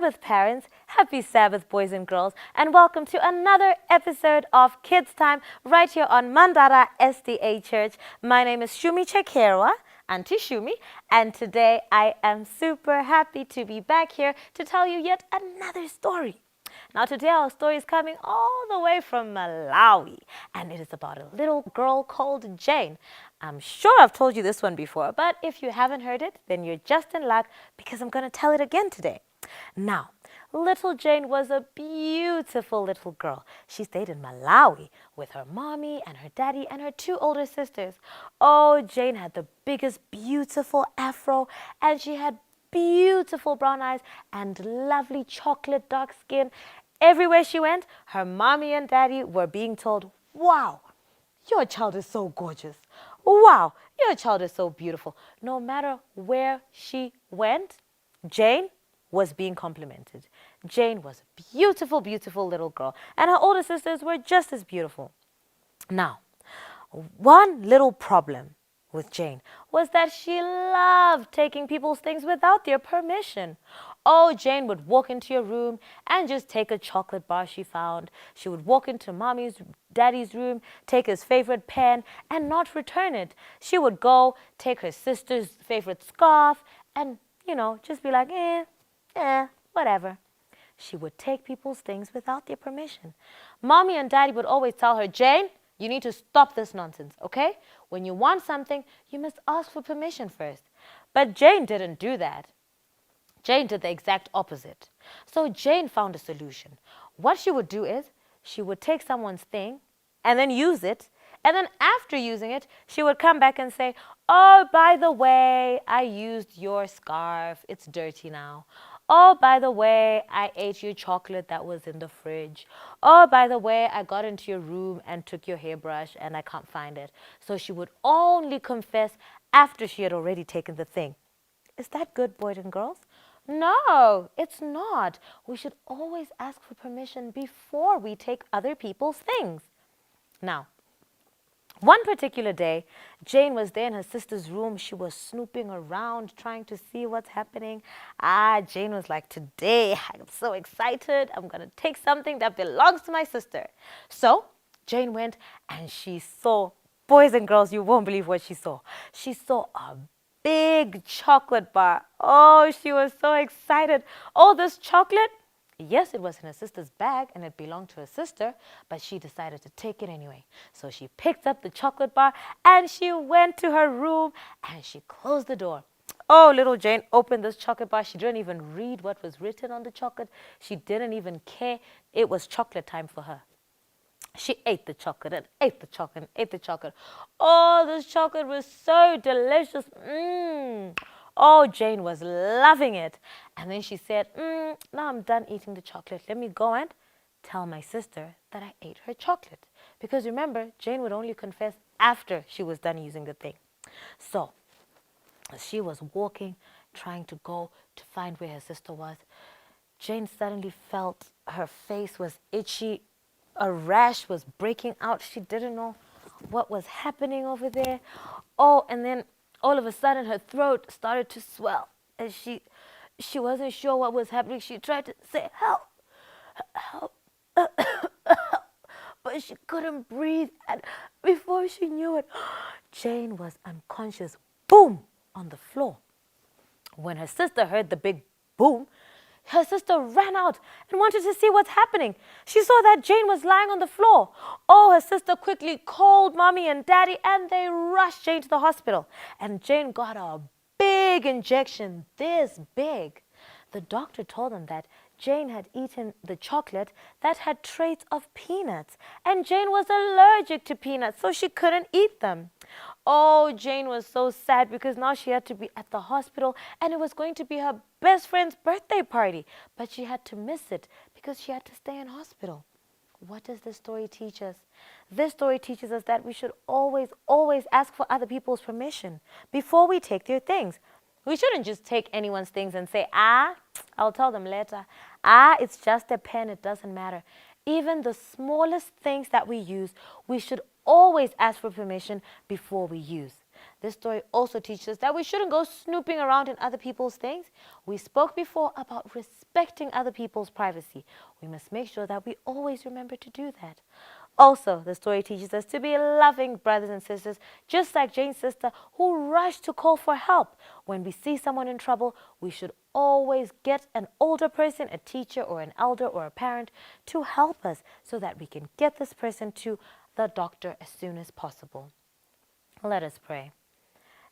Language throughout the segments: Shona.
Sabbath, parents. Happy Sabbath, boys and girls, and welcome to another episode of Kids Time right here on Mandara SDA Church. My name is Shumi Chekerwa, Auntie Shumi, and today I am super happy to be back here to tell you yet another story. Now today our story is coming all the way from Malawi, and it is about a little girl called Jane. I'm sure I've told you this one before, but if you haven't heard it, then you're just in luck because I'm going to tell it again today. Now, little Jane was a beautiful little girl. She stayed in Malawi with her mommy and her daddy and her two older sisters. Oh, Jane had the biggest beautiful afro, and she had beautiful brown eyes and lovely chocolate dark skin. Everywhere she went, her mommy and daddy were being told, "Wow, your child is so gorgeous. Wow, your child is so beautiful." No matter where she went, Jane was being complimented. Jane was a beautiful, beautiful little girl, and her older sisters were just as beautiful. Now, one little problem with Jane was that she loved taking people's things without their permission. Oh, Jane would walk into your room and just take a chocolate bar she found. She would walk into mommy's, daddy's room, take his favorite pen and not return it. She would go take her sister's favorite scarf and, just be like, whatever. She would take people's things without their permission. Mommy and daddy would always tell her, "Jane, you need to stop this nonsense, okay? When you want something, you must ask for permission first." But Jane didn't do that. Jane did the exact opposite. So Jane found a solution. What she would do is she would take someone's thing and then use it. And then after using it, she would come back and say, "Oh, by the way, I used your scarf. It's dirty now. Oh, by the way, I ate your chocolate that was in the fridge. Oh, by the way, I got into your room and took your hairbrush and I can't find it." So she would only confess after she had already taken the thing. Is that good, boys and girls? No, it's not. We should always ask for permission before we take other people's things. Now, one particular day, Jane was there in her sister's room. She was snooping around, trying to see what's happening. Jane was like, "Today, I'm so excited. I'm going to take something that belongs to my sister." So, Jane went and she saw, boys and girls, you won't believe what she saw. She saw a big chocolate bar. Oh, she was so excited. All this chocolate, yes, it was in her sister's bag and it belonged to her sister, but she decided to take it anyway. So she picked up the chocolate bar and she went to her room and she closed the door. Oh, little Jane opened this chocolate bar. She didn't even read what was written on the chocolate. She didn't even care. It was chocolate time for her. She ate the chocolate and ate the chocolate and ate the chocolate. Oh, this chocolate was so delicious. Oh, Jane was loving it. And then she said, "Now I'm done eating the chocolate. Let me go and tell my sister that I ate her chocolate." Because remember, Jane would only confess after she was done using the thing. So as she was walking, trying to go to find where her sister was, Jane suddenly felt her face was itchy. A rash was breaking out. She didn't know what was happening over there. Oh, and then all of a sudden her throat started to swell. And she wasn't sure what was happening. She tried to say, "Help, help," but she couldn't breathe. And before she knew it, Jane was unconscious, boom, on the floor. When her sister heard the big boom, her sister ran out and wanted to see what's happening. She saw that Jane was lying on the floor. Oh, her sister quickly called mommy and daddy and they rushed Jane to the hospital. And Jane got a big injection, this big. The doctor told them that Jane had eaten the chocolate that had traits of peanuts. And Jane was allergic to peanuts, so she couldn't eat them. Oh, Jane was so sad because now she had to be at the hospital and it was going to be her best friend's birthday party. But she had to miss it because she had to stay in hospital. What does this story teach us? This story teaches us that we should always, always ask for other people's permission before we take their things. We shouldn't just take anyone's things and say, I'll tell them later. It's just a pen, it doesn't matter. Even the smallest things that we use, we should always ask for permission before we use. This story also teaches us that we shouldn't go snooping around in other people's things. We spoke before about respecting other people's privacy. We must make sure that we always remember to do that. Also, the story teaches us to be loving brothers and sisters, just like Jane's sister who rushed to call for help. When we see someone in trouble, we should always get an older person, a teacher or an elder or a parent to help us so that we can get this person to the doctor as soon as possible. Let us pray.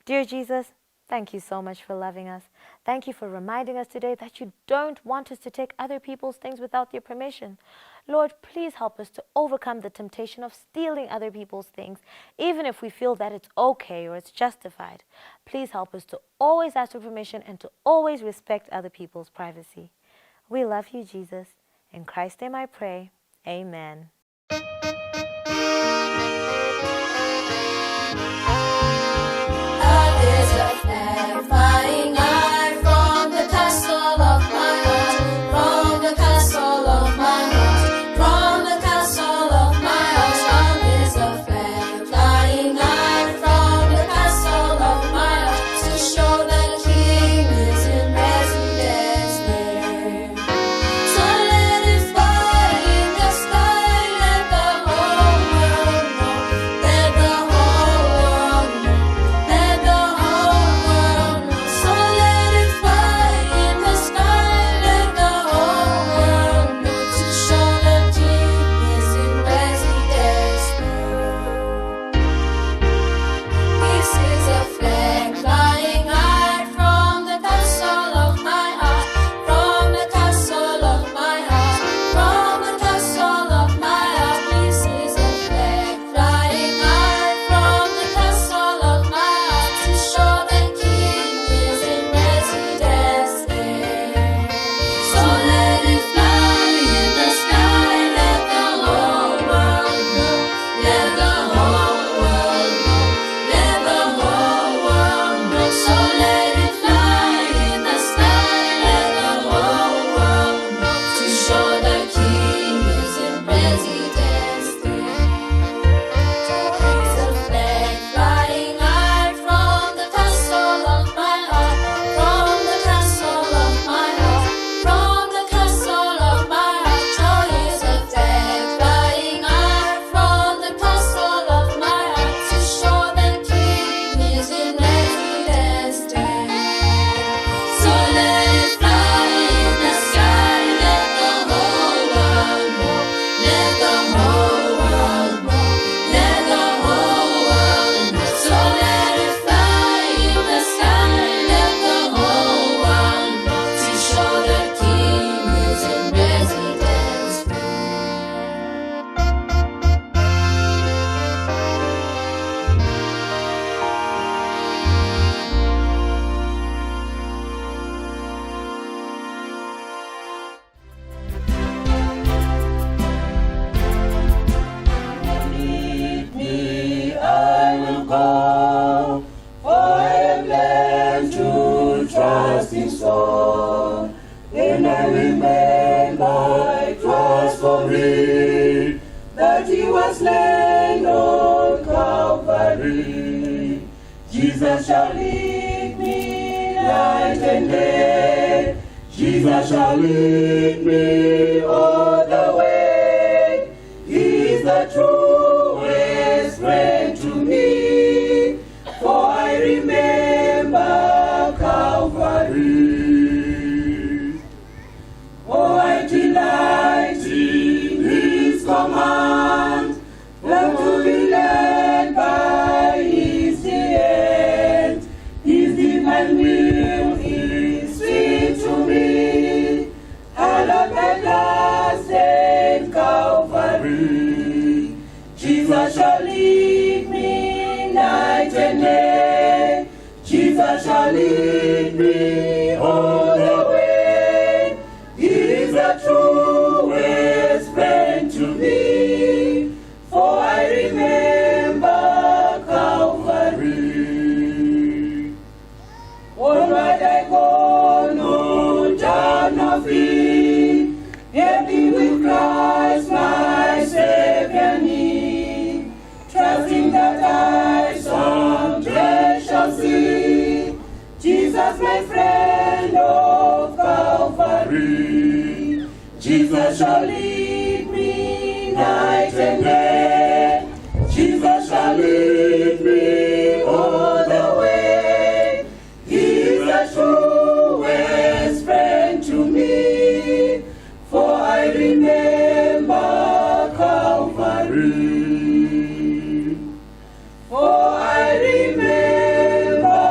Dear Jesus, thank you so much for loving us. Thank you for reminding us today that you don't want us to take other people's things without their permission. Lord, please help us to overcome the temptation of stealing other people's things, even if we feel that it's okay or it's justified. Please help us to always ask for permission and to always respect other people's privacy. We love you, Jesus. In Christ's name I pray. Amen. Flying high from the castle of my heart, from the castle of my heart, from the castle of my heart. There's a flag flying high from the castle of my heart to show that King is in residence there. So let it fly in the sky, let the whole world know, let the whole world know, let the whole world know. So let it fly in the sky, let the whole world know, to show the King is in residence there. This is a flag flying high from the castle of my heart, from the castle of my heart, from the castle of my heart. This is a flag flying high from the castle of my heart to show that King is in residence there. So let it fly in the sky, let the whole world know, let the whole world know, let the whole world know. So let it fly in the sky, let the whole world know, to show that King is in residence there. Raise a flag flying high from the castle of my heart, from the castle of my heart, from the castle of my heart. Raise a flag flying high from the castle of my heart to show that King is in residence there. So let it fly in the sky, let the whole world know, let the whole world know, let the whole world know. So let it fly in the sky, let the whole world know, to show that King is in residence there. Lead me, I will go, for I have learned to trust in song. When I remember it was for me that he was slain on Calvary. Jesus shall lead me night and day. Jesus shall lead me all the way. He is the truest friend to me, for I remember Calvary. Oh, I delight in his command, and to be led by his hand. His divine will is sweet to me. I love that last and Calvary. Jesus shall lead me night and day. Jesus shall lead me all the way. He is the truest friend to me, for I remember Calvary. Onward I go, no doubt, no fear, yet be with Christ my Savior. Jesus shall lead me night and day. Jesus shall lead me all the way. He is the truest friend to me, for I remember Calvary. For I remember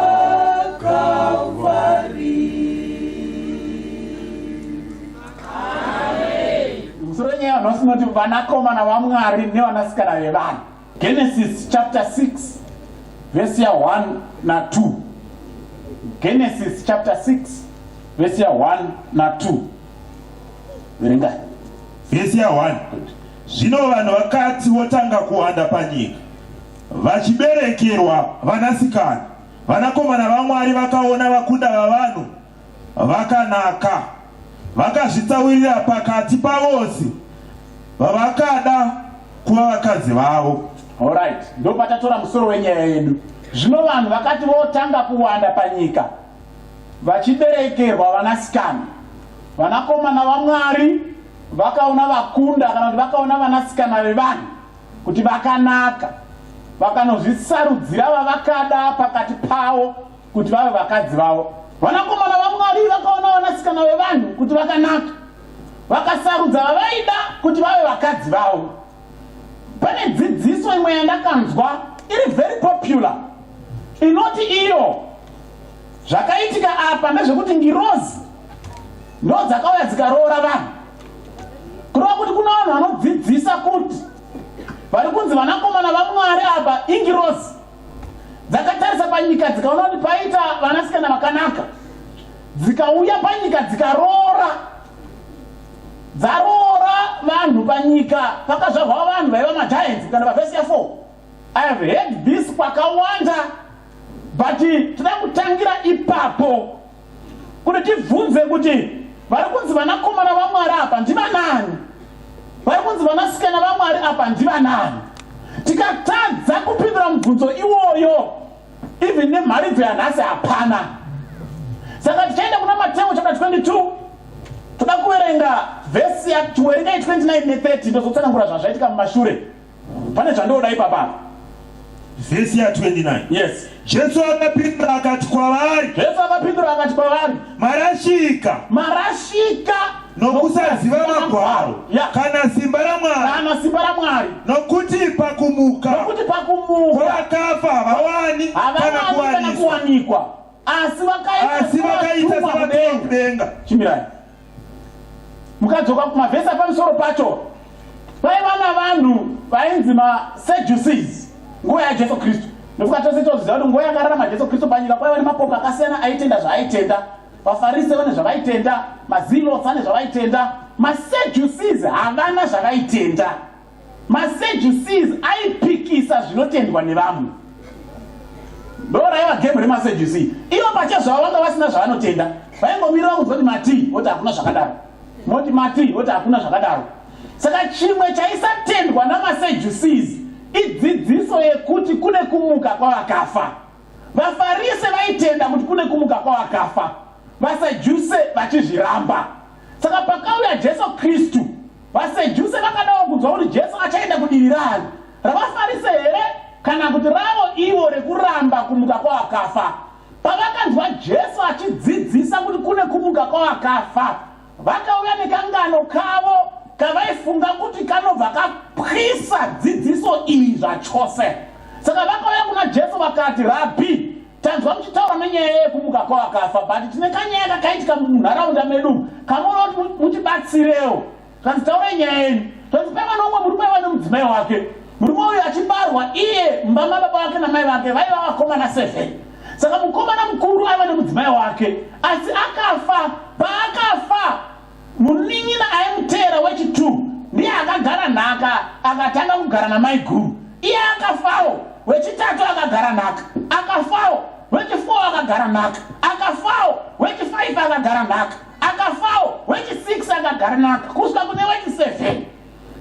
Calvary. Msorenya unosinoti vanakomana vaMwari nevanasikana vevanhu. Genesis chapter 6 verse 1 na 2. Genesis chapter 6 verse 1 na 2. Verenga. Verse 1. Zvino vanhu vakati votanga kuwanda panyika, vachiberekerwa vanasikana, vanakomana vaMwari vakaona vakunda vavanhu vakanaka, vakazvitsawirira pakati pavose vavakada kuva vakadzi vavo. Alright, ndo patatora musoro wenyaya yedu. Zvino vanhu vakati votanga kuwanda panyika, vachiberekerwa vanasikana, vanakomana vaMwari vakaona vakunda kana kuti vakaona vanasikana vevanhu kuti vakanaka, vakanozvisarudzira vavakada pakati pavo kuti vave vakadzi vavo. Vanakomana vaMwari vakaona vanasikana vevanhu kuti vakanaka, vakasarudza vavaida kuti vave vakadzi vavo. Pane dzidziso imwe yandakanzwa iri very popular inoti iyo zvakaitika apa ndezvekuti ngirozi ndo dzakauya dzikaroora vanhu. Kureva kuti kuna vanhu vanodzidzisa kuti vari kunzi vanakomana vaMwari apa ingirozi dzakatarisa panyika dzikaona kuti paita vanasikana vakanaka, dzikauya panyika dzikaroora, dzaroora vanhu panyika, pakazvarwa vanhu vaiva magiants kana pavhesi ya 4. I have heard this kwakawanda, but toda kutangira ipapo kuti tibvunze kuti vari kunzi vanakomana vaMwari apa ndivanani, vari kunzi vanasikana vaMwari apa ndivanani. Tikatadza kupindura mubvunzo iwoyo, even nemharidzo yanhasi hapana. Saka tichaenda kuna Mateo chapter 22, toda kuverenga vhesi ya 29 ne30 ndozotsanangura zvazvaitika mumashure. Pane zvandoda ipapa. Vhesi ya 29. Yes. Jesu akapindura akati kwavari, marashika nokusaziva magwaro kana simba raMwari, nokuti pakumuka kwavakafa havawani kana kuwanikwa, asi vakaita savatova kudenga. Chimbirai mukadzoka kumavhesi apamusoro pacho, vaiva navanhu vainzi maSadducees nguva yaJesu Kristu. Nokuti toziva kuti nguva yakararama Jesu Kristu panyika kwaiva nemapoka akasiyana aitenda zvaaitenda. Vafarisi vane zvavaitenda, maZilos ane zvavaitenda, maSadducees havana zvavaitenda. MaSadducees aipikisa zvinotendwa nevamwe. Ndo raiva gemu remaSadducees. Ivo pachezvavo vanga vasina zvavanotenda, vaingomirira kunzwa kuti mati voti hakuna zvakadaro, moti mati voti hakuna zvakadaro. Saka chimwe chaisatendwa namaSadducees idzidziso yekuti kune kumuka kwavakafa. VaFarisi vaitenda kuti kune kumuka kwavakafa, vaSadduce vachizviramba. Saka pakauya Jesu Kristu, vaSadduce vakadawo kunzwa kuti Jesu achaenda kudiri rani, ravaFarisi here kana kuti ravo ivo rekuramba kumuka kwavakafa. Pavakanzwa Jesu achidzidzisa kuti kune kumuka kwavakafa, vakauya nekangano kavo kavaifunga kuti kanobva kapwisa dzidziso iyi zvachose. Saka vakauya kuna Jesu vakati, Rabhi, tanzwa muchitaura nenyaya yekumuka kwavakafa, but tine kanyaya kakaitika munharaunda medu kamuona kuti mutibatsirewo. Kanzi taure nyaya yenyu. Tanzi paiva nomwe murume aiva nemudzimai wake. Murume uyu achibarwa, iye mbama baba vake namai vake vaiva vakomana 7. Saka mukomana mukuru aiva nemudzimai wake, asi akafa. Paakafa, munin'ina aimutera wechi2 ndiye akagara nhaka, akatanga kugara namai guru. Iye akafawo, wechi3 akagara nhaka, akafawo, wechi4 akagara nhaka, akafawo, wechi5 akagara nhaka, akafawo, wechi6 akagara nhaka, kusvika kune wechi7.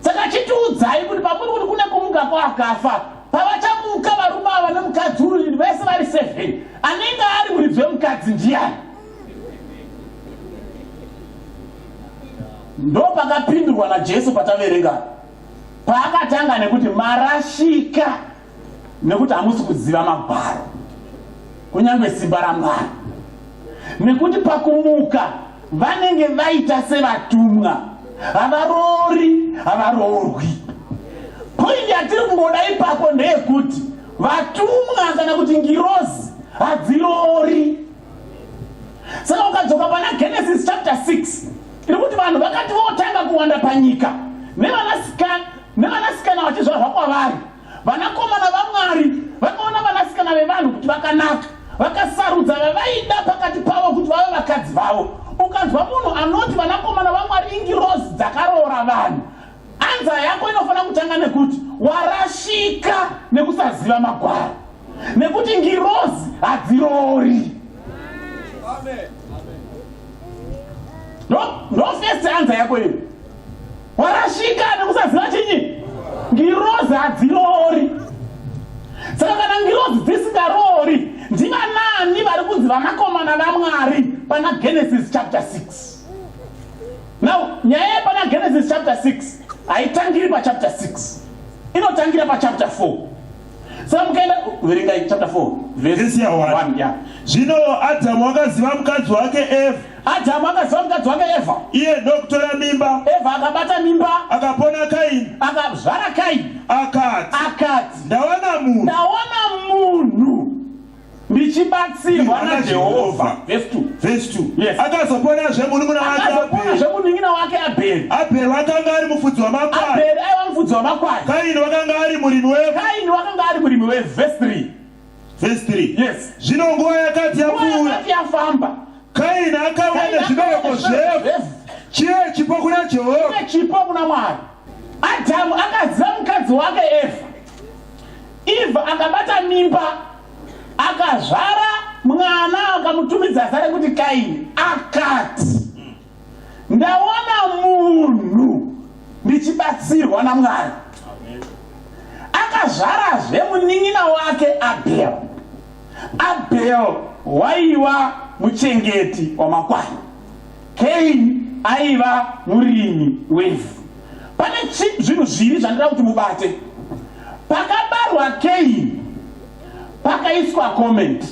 Saka chitiudzai kuti pamuri kuti kune kumuka kwavakafa, pavachamuka varume ava nemukadzi uyu vese vari 7, anenge ari muridzi wemukadzi ndiani? ndo pakapindurwa naJesu pataverenga. Paakatanga nekuti marashika nekuti hamusi kuziva magwaro, kunyange simba raMwari. Nekuti pakumuka vanenge vaita sevatumwa, havaroorwi. Pointi yatiri kungoda ipapo ndeyekuti vatumwa kana kuti ngirozi hadziroori. Saka ukadzoka pana Genesis chapter 6 iri kuti vanhu vakati votanga kuwanda panyika, nevanasikana vachizvarwa kwavari, vanakomana vaMwari vakaona vanasikana vevanhu kuti vakanaka, vakasarudza vavaida pakati pavo kuti vave vakadzi vavo. Ukanzwa munhu anoti vanakomana vaMwari ingirozi dzakaroora vanhu, anza yako inofanira kutanga nekuti warashika nekusaziva magwaro, nekuti ngirozi hadziroori. No first anza yako iyo. Warashika nekusaziva chinyi? Ngirozi hadziroori. Saka kana ngirozi dzisingaroori, ndivanani vari kunzi vanakomana vaMwari pana Genesis chapter 6? Now, nyaya yepana Genesis chapter 6 haitangiri pa chapter 6, inotangira pa chapter 4. Saka mukaenda verenga chapter 4 verse 1. Yeah. Zvino Adhamu akaziva mukadzi wake Eva. Adhamu akaziva mukadzi wake Eva. Iye ndokutora mimba. Eva akabata mimba. Akapona Kaini. Akazvara Kaini. Akati. Ndawana munhu. Ndichibatsirwa naJehovha. Verse 2. Yes. Akazoponazve munun'una wake Abheri. Abheri wakanga ari mufudzi wamakwai. Abheri aiva mufudzi wamakwai. Kaini wakanga ari murimi wevhu. Verse 3. Yes. Zvino nguva yakati yafamba, Kaini akawana zvibereko zvevhu chive chipo kuna Jehovha, chipo kuna Mwari. Adhamu akaziva mukadzi wake Eva akabata mimba, akazvara mwana, akamutumidza zita rekuti Kaini. Akati, ndawana munhu ndichibatsirwa naMwari. Akazvarazve munin'ina wake Abheri waiva muchengeti wamakwai, Kaini aiva murimi wevhu. Pane zvinhu zviri zvandira kuti mubate. Pakabarwa Kaini pakaiswa comment,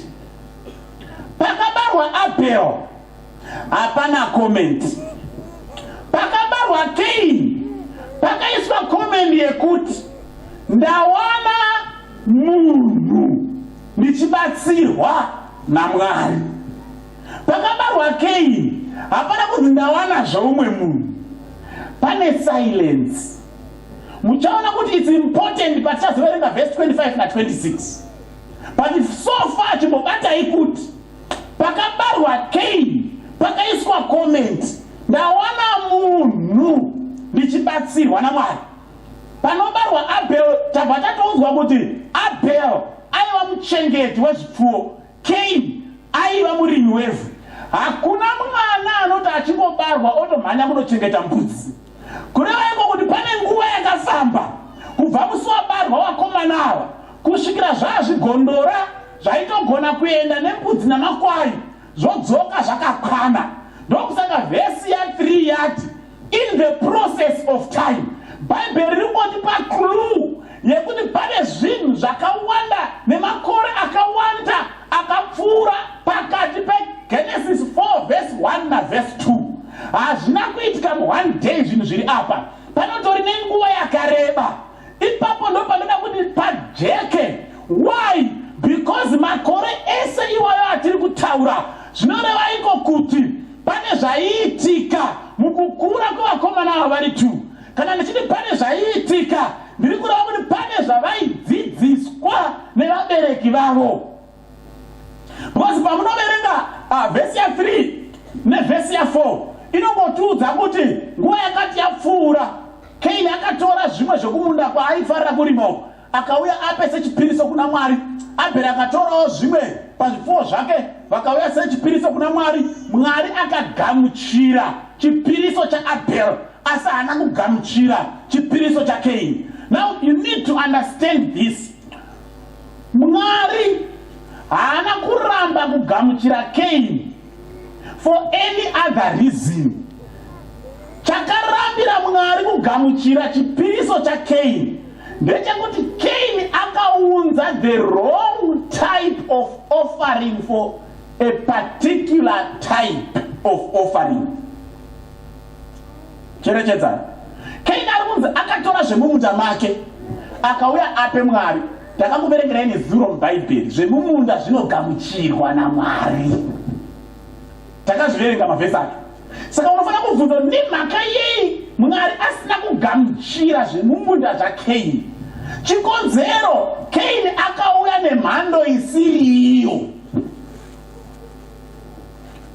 pakabarwa Abheri hapana comment. Pakabarwa Kaini pakaiswa comment yekuti ndawana munhu ndichibatsirwa naMwari. Pakabarwa Kaini hapana kuti ndawana zvoumwe munhu. Pane silence. Muchaona kuti it's important patichazoverenga verse 25 na 26. But so far chimbobatai kuti pakabarwa Kaini pakaiswa comment, ndawana munhu ndichibatsirwa naMwari. Panobarwa Abheri tabva tatounzwa kuti Abheri aiva muchengeti wezvipfuwo, Kaini aiva murimi wevhu. Hakuna mwana anoti achingobarwa otomhanya kunochengeta mbudzi. Kureva iko kuti pane nguva yakafamba kubva musi wabarwa vakomana ava kusvikira zvazvigondora zvaitogona kuenda nembudzi namakwai zvodzoka zvakakwana. Ndokusaka vhesi ya3 yati in the process of time. Bhaibheri ringotipa clue yekuti pane zvinhu zvakawanda nemakore akawanda akapfuura pakati peGenesis 4 verse 1 na verse 2. Hazvina kuitika one day zvinhu zviri apa. Panotori nenguva yakareba. Ipapo ndo panoda kuti pajeke. Why? Because makore ese iwayo atiri kutaura zvinoreva iko kuti pane zvaiitika mukukura kwevakomana ava vari 2. Kana ndichiti pane zvaiitika, ndiri kureva kuti pane zvavaidzidziswa nevabereki vavo. Because pamunoverenga vhesi ya3 nevhesi ya4 inongotiudza kuti nguva yakati yapfuura, Kaini akatora zvimwe zvokumunda kwaaifarira kurimako akauya ape sechipiriso kuna Mwari. Abheri akatorawo zvimwe pazvipfuwo zvake vakauya sechipiriso kuna Mwari. Mwari akagamuchira chipiriso chaAbheri asi haana kugamuchira chipiriso chaKaini. Now you need to understand this. Mwari haana kuramba kugamuchira Kaini for any other reason chakarambira Mwari kugamuchira chipiriso chaKaini ndechekuti Kaini akaunza the wrong type of offering for a particular type of offering. Cherechedza. Kaini arikunzi akatora zvemumunda make akauya ape Mwari. Ndakakuverengerai zuro muBhaibheri zvemumunda zvinogamuchirwa naMwari. Takazviverenga mavhesi ake. Saka unofanira kubvunza nemhaka yei Mwari asina kugamuchira zvemumunda zvaKaini. Chikonzero Kaini akauya nemhando isiriyo.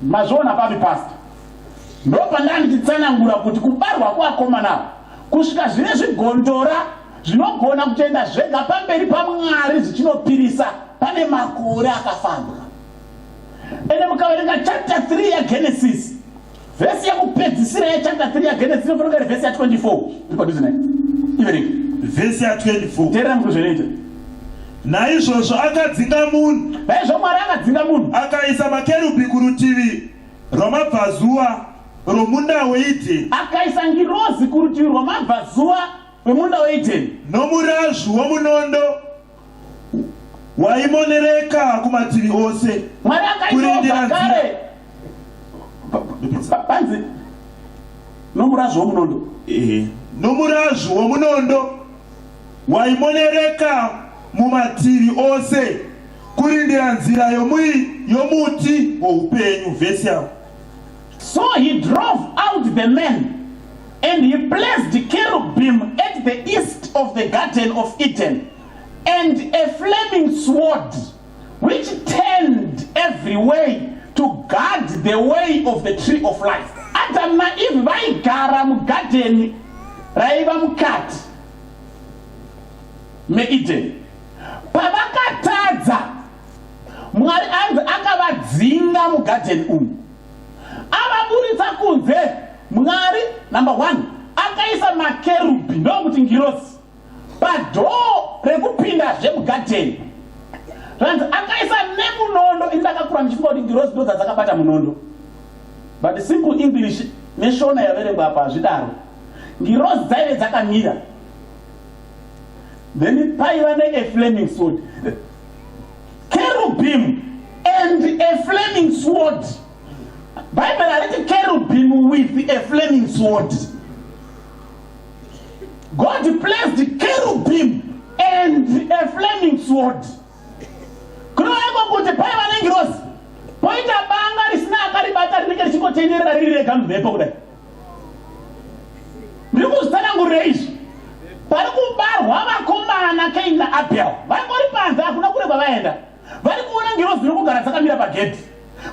Mazviona papi pastor? Ndopandanga ndichitsanangura kuti kubarwa kwakomana kusvika zvine zvigondora zvinogona kutoenda zvega pamberi paMwari zvichinopirisa pane makore akafamba. Ende mukaverenga chapter 3 yaGenesis, vhesi yakupedzisira yechapter 3 yaGenesis inofanira vhesi ya24. Ndikodizina iverenga vhesi ya24. Teerera mukuzveita. Naizvozvo akadzinga munhu. Naizvozvo Mwari akadzinga munhu akaisa makerubhi kurutivi rwamabvazuva romunda weEdheni. Akaisa ngirozi kurutivi rwamabvazuva rwemunda weEdheni nomurazvu womunondo waimonereka kumativi ose. Mwari akaisa zvakare panzi nomurazvu womunondo. Nomurazvu womunondo waimonereka mumativi ose kurindira nzira yomuti woupenyu. Vhesi yavo. So he drove out the men, and he placed the cherubim at the east of the Garden of Eden, and a flaming sword, which turned every way to guard the way of the tree of life. Adam na Eve vaigara mugarden raiva mukati meEden. Pavakatadza, Mwari akavadzinga mugarden umu. Avaburitsa kunze. Mwari number 1 akaisa makerubhi ndokuti ngirozi padhoo rekupinda zvemugadheni. Ranzi akaisa nemunondo. Indakakura ndichifunga kuti ngirozi ndo dzakabata munondo, but simple English neshona yaverengwa apa hazvidaro. Ngirozi dzaive dzakamira, then paiva a flaming sword. Cherubim and a flaming sword. Bible already cherubim with a flaming sword. God placed the cherubim and a flaming sword. Kunoyeko kuti paiva nengirozi poita banga risina akaribata rinenge richingotenderera riri rega mumhepo kudai. Ndiri kuzitsanangurira izvi. Pari kubarwa vakomana Kaini naAbheri vangori panze, hakuna kure kwavaenda. Vari kuona ngirozi riri kugara dzakamira pagedhi.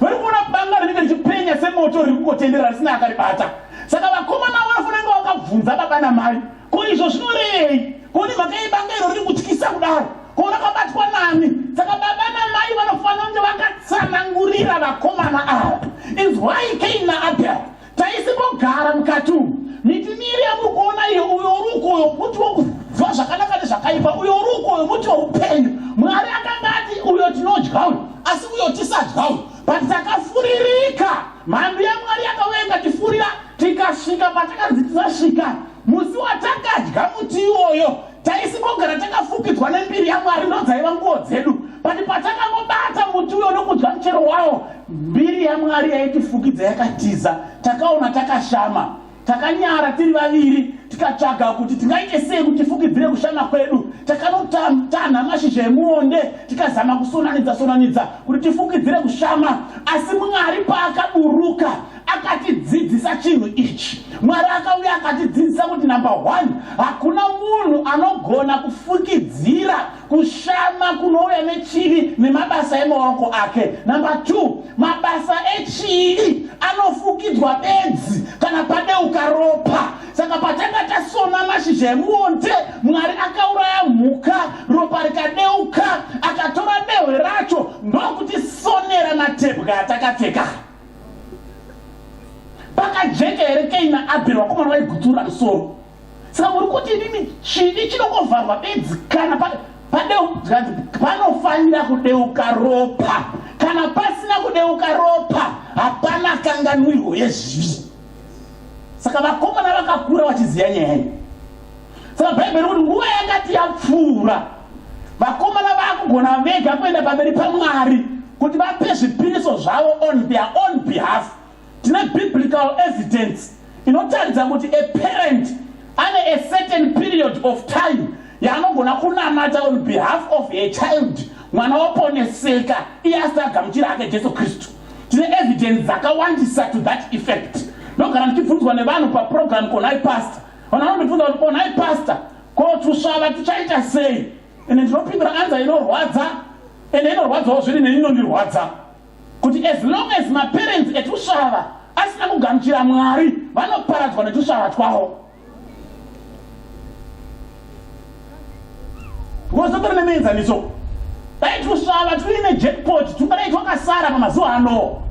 Vari kuona banga rinenge richipenya semoto riri kungotenderera risina akaribata. Saka vakomana vanofanira kunge vakabvunza baba namai, ko izvo zvinorei? Koni mhaka yebanga iro riri kutyisa kudaro? Ko rakabatwa nani? Saka baba namai vanofanira kunge vakatsanangurira vakomana ava. Is why Kaini naAbheri taisimbogara mukati umu. Miti miri yamuri kuona iyo, uyo uri ukoyo muti wokubva zvakanaka nezvakaipa, uyo uri ukoyo muti woupenyu. Mwari akanga ati uyo tinodya uyu, asi uyo tisadya uyu. But takafuririka. Mhambi yaMwari yakauya ikatifurira, tikasvika patakanzi tisasvika. Musi watakadya muti iwoyo taisimbogara takafukidzwa nembiri yaMwari, ndodzaiva nguo dzedu. But patakangobata muti uyo nokudya muchero wawo, mbiri yaMwari yaitifukidza yakatiza. Takaona takashama, takanyara tiri vaviri, tikatsvaga kuti tingaite sei kuti tifukidzire kushama kwedu. Takanotanha mashizha emuonde, tikazama kusonanidza kuti tifukidzire kushama. Asi Mwari paakaburuka akatidzidzisa chinhu ichi. Mwari akauya akatidzidzisa kuti number 1, hakuna munhu anogona kufukidzira kushama kunouya nechivi nemabasa emaoko ake. Number 2, mabasa echivi anofukidzwa bedzi kana padeuka ropa. Saka patanga tasona mashizha emuonde, Mwari akauraya mhuka, ropa rikadeuka, akatora dehwe racho ndokuti sonera matebwe atakapfeka. Pakajeka here Kaini naAbheri vakomana vaigutsura musoro. Saka muri kuti inini chivi chinongovharwa bedzi kana panofanira kudeuka ropa. Kana pasina kudeuka ropa hapana kanganwirwo yezvivi. saka vakomana vakakura vachiziva nyaya iyi. Saka bhaibheri kuti nguva yakati yapfuura vakomana vakugona vega kuenda pamberi paMwari kuti vape zvipiriso zvavo on their own behalf. Tine biblical evidence inotaridza kuti a parent ane a certain period of time yaanogona kunamata on behalf of a child, mwana waponeseka iye asati agamuchira ake Jesu Kristu. Tine evidence dzakawandisa to that effect. Ndogara ndichibvunzwa nevanhu paprogram konai pastor, vanhu vanondibvunza kuti konai pastor ko tusvava tichaita sei, ende ndinopindura anza inorwadza, ende inorwadzawo zviri neinondirwadza, kuti as long as maparents etusvava asina kugamuchira Mwari vanoparadzwa netusvava twavo. Ngozotori nemuenzaniso, dai tusvava tuine jackpot tungadai twakasara pamazuva ano,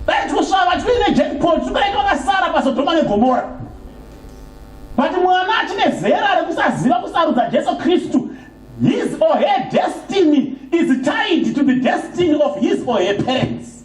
dai tusvava tuine jackpot tungadai twakasara paSodoma neGomora, but mwana achine zera rekusaziva kusarudza Jesu Kristu, his or her destiny is tied to the destiny of his or her parents.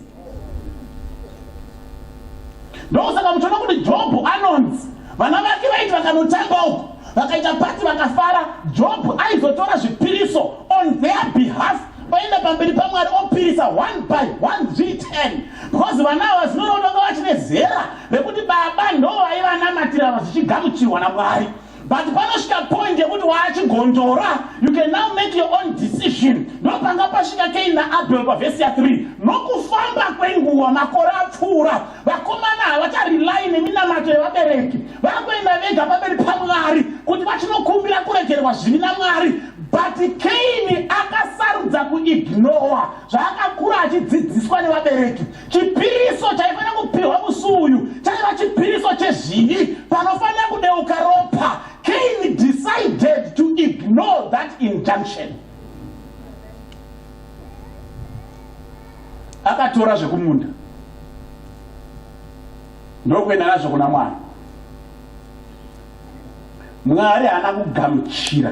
Ndosaka muchona kuti Job anonzi vana vake vaiti vakanotamba uko vakaita pati vakafara, Job aizotora zvipiriso on their behalf, vaenda pamberi paMwari opirisa one by one 3:10, because vana ava zvinooneka vachine zera rekuti baba ndo vaivanamatira zvichigamuchirwa naMwari. But panosvika point yekuti waachigondora, you can now make your own decision. Ndopanga pasvika Cain naAbel pavhesi ya3. Nokufamba kwenguva makore apfuura, vakomana havacharely neminamato yevabereki, vakuenda vega pamberi paMwari kuti vachinokumbira kuregererwa zvivi naMwari. But Cain akasarudza kuignora zvaakakura achidzidziswa nevabereki. Chipiriso chaifanira kupiwa musi uyu chaiva chipiriso chezvivi panofanira kudeuka ropa. Cain decided to ignore that injunction. Akatora zvekumunda ndokuenda nazvo kuna Mwari. Mwari haana kugamuchira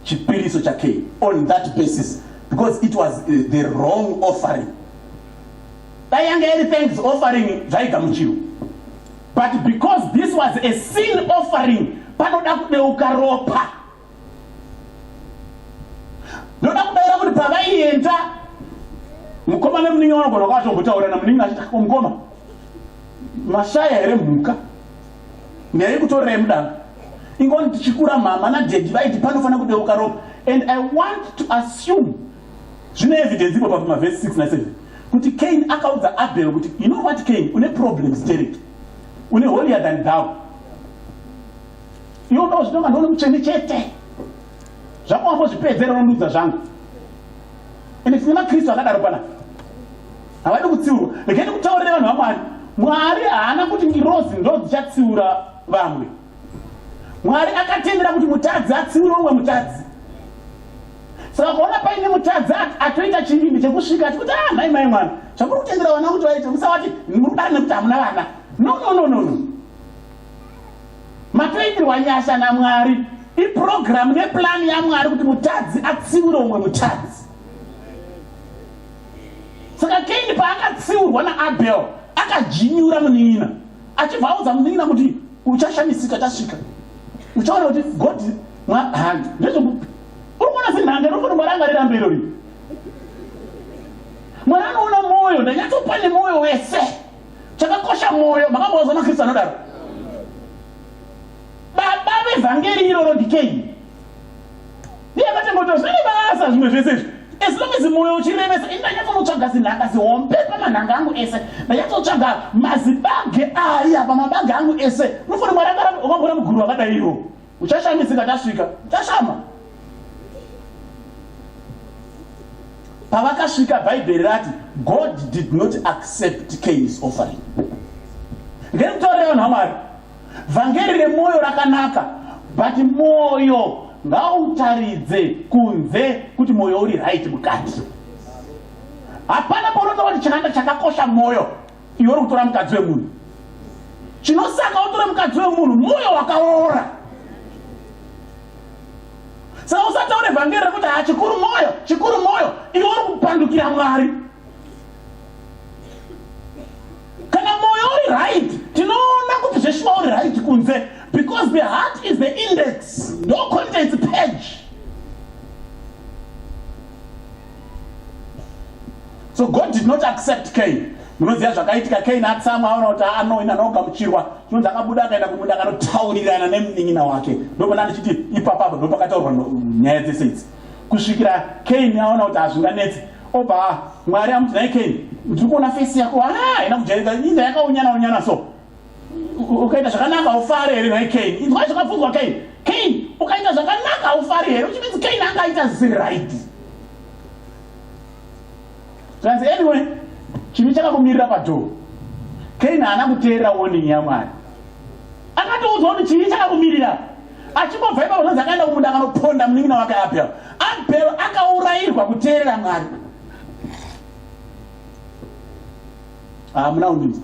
chipiriso cha Cain on that basis because it was the wrong offering. Dai yange iri thanks offering zvaigamuchirwa, but because this was a sin offering panoda kudeuka ropa. Ndoda kudaira kuti pavaienda mukoma nemuningi vanogona kwatombutaura namuningi achiti mukoma mashaya here mhuka ndei kutorei mudanga ingoni tichikura mama nadhedhi vaiti panofanira kudeuka ropa. And I want to assume zvine evidence ipo pamavhesi 6 na 7 kuti Cain akaudza Abel kuti you know what Cain, une problems tereki, une holier than thou. Iwo ndo zvinonga ndone mutsvene chete zvakwambo zvipedzera unondudza zvangu. Ende tine maKristu akadaro panapa havadi kutsiurwa. Regai kutaurira vanhu vaMwari, Mwari haana kuti ngirozi ndo dzichatsiura vamwe. Mwari akatendera kuti mutadzi atsiure umwe mutadzi. Saka kuona paine mutadzi atoita chivimbi chekusvika kuti mai mwana chamuri kutendera vana kuti vaite musavati murudari nekuti hamuna vana. No. Matoitirwa nyasha naMwari, iprogramu nepurani yaMwari kuti mutadzi atsiure umwe mutadzi. Saka Cain paakatsiurwa naAbel akajinyura munin'ina achibva audza munin'ina kuti uchashamisika tasvika, uchaona kuti God hand ndezvokupi. Uri kuona senhanga rinofana mwarangarira mberi ri Mwari anoona mwoyo, ndanyatsopa nemwoyo wese. Chakakosha mwoyo, makamboza maKristu anodaro. Baba vevhangeri iroro ndikeyi ndiyakatemboto zvine basa zvimwe zvese izvi. As long as mwoyo uchirevesa, indanyatsotsvaga zinhanga zihombe pamanhanga angu ese, ndanyatsotsvaga mazibage aya pamabage angu ese. Unofana mwarangara wakambona muguru wakadai iro, uchashamisika tasvika, uchashama. Pavakasvika Bhaibheri rati God did not accept Cain's offering. Ngemutaurira vanhu vaMwari, vhangeri remwoyo rakanaka, but mwoyo ngautaridze kunze kuti mwoyo uri right mukati. Hapana paunotaura kuti chakanda chakakosha mwoyo iwe uri kutora mukadzi wemunhu. Chinosaka utora mukadzi wemunhu mwoyo wakaora. Saka usataure vhangeri rekuti chikuru mwoyo iwe uri kupandukira Mwari. Kana mwoyo uri right, tinoona zveshuwa uri right kunze, because the heart is the index, no contents page. So God did not accept Cain. Munoziva zvakaitika Cain atsamwa aona kuti anogamuchirwa, chinonzi akabuda akaenda kumunda akataurirana nemunin'ina wake. Ndopona ndichiti ipapo ndopakataurwa nyaya dzese idzi. Kusvikira Cain aona kuti hazvinganetsi, obva Mwari amuti naye Cain, ndiri kuona fesi yako haina kujairika, inda yakaunyana so. Ukaita zvakanaka ufare here naye Cain. Inzwa zvakabvunzwa Cain. Cain, ukaita zvakanaka ufare here, which means Cain akaita ziri right. Anyway, chivi chakakumirira padhoo. Cain haana kuteerera warning yaMwari. Akatoudzwa kuti chivi chakakumirira. Achingobva ipapo zvanzi akaenda kumunda akanoponda munin'ina wake Abel. Abel akaurayirwa kuteerera Mwari. Hamuna undinzi.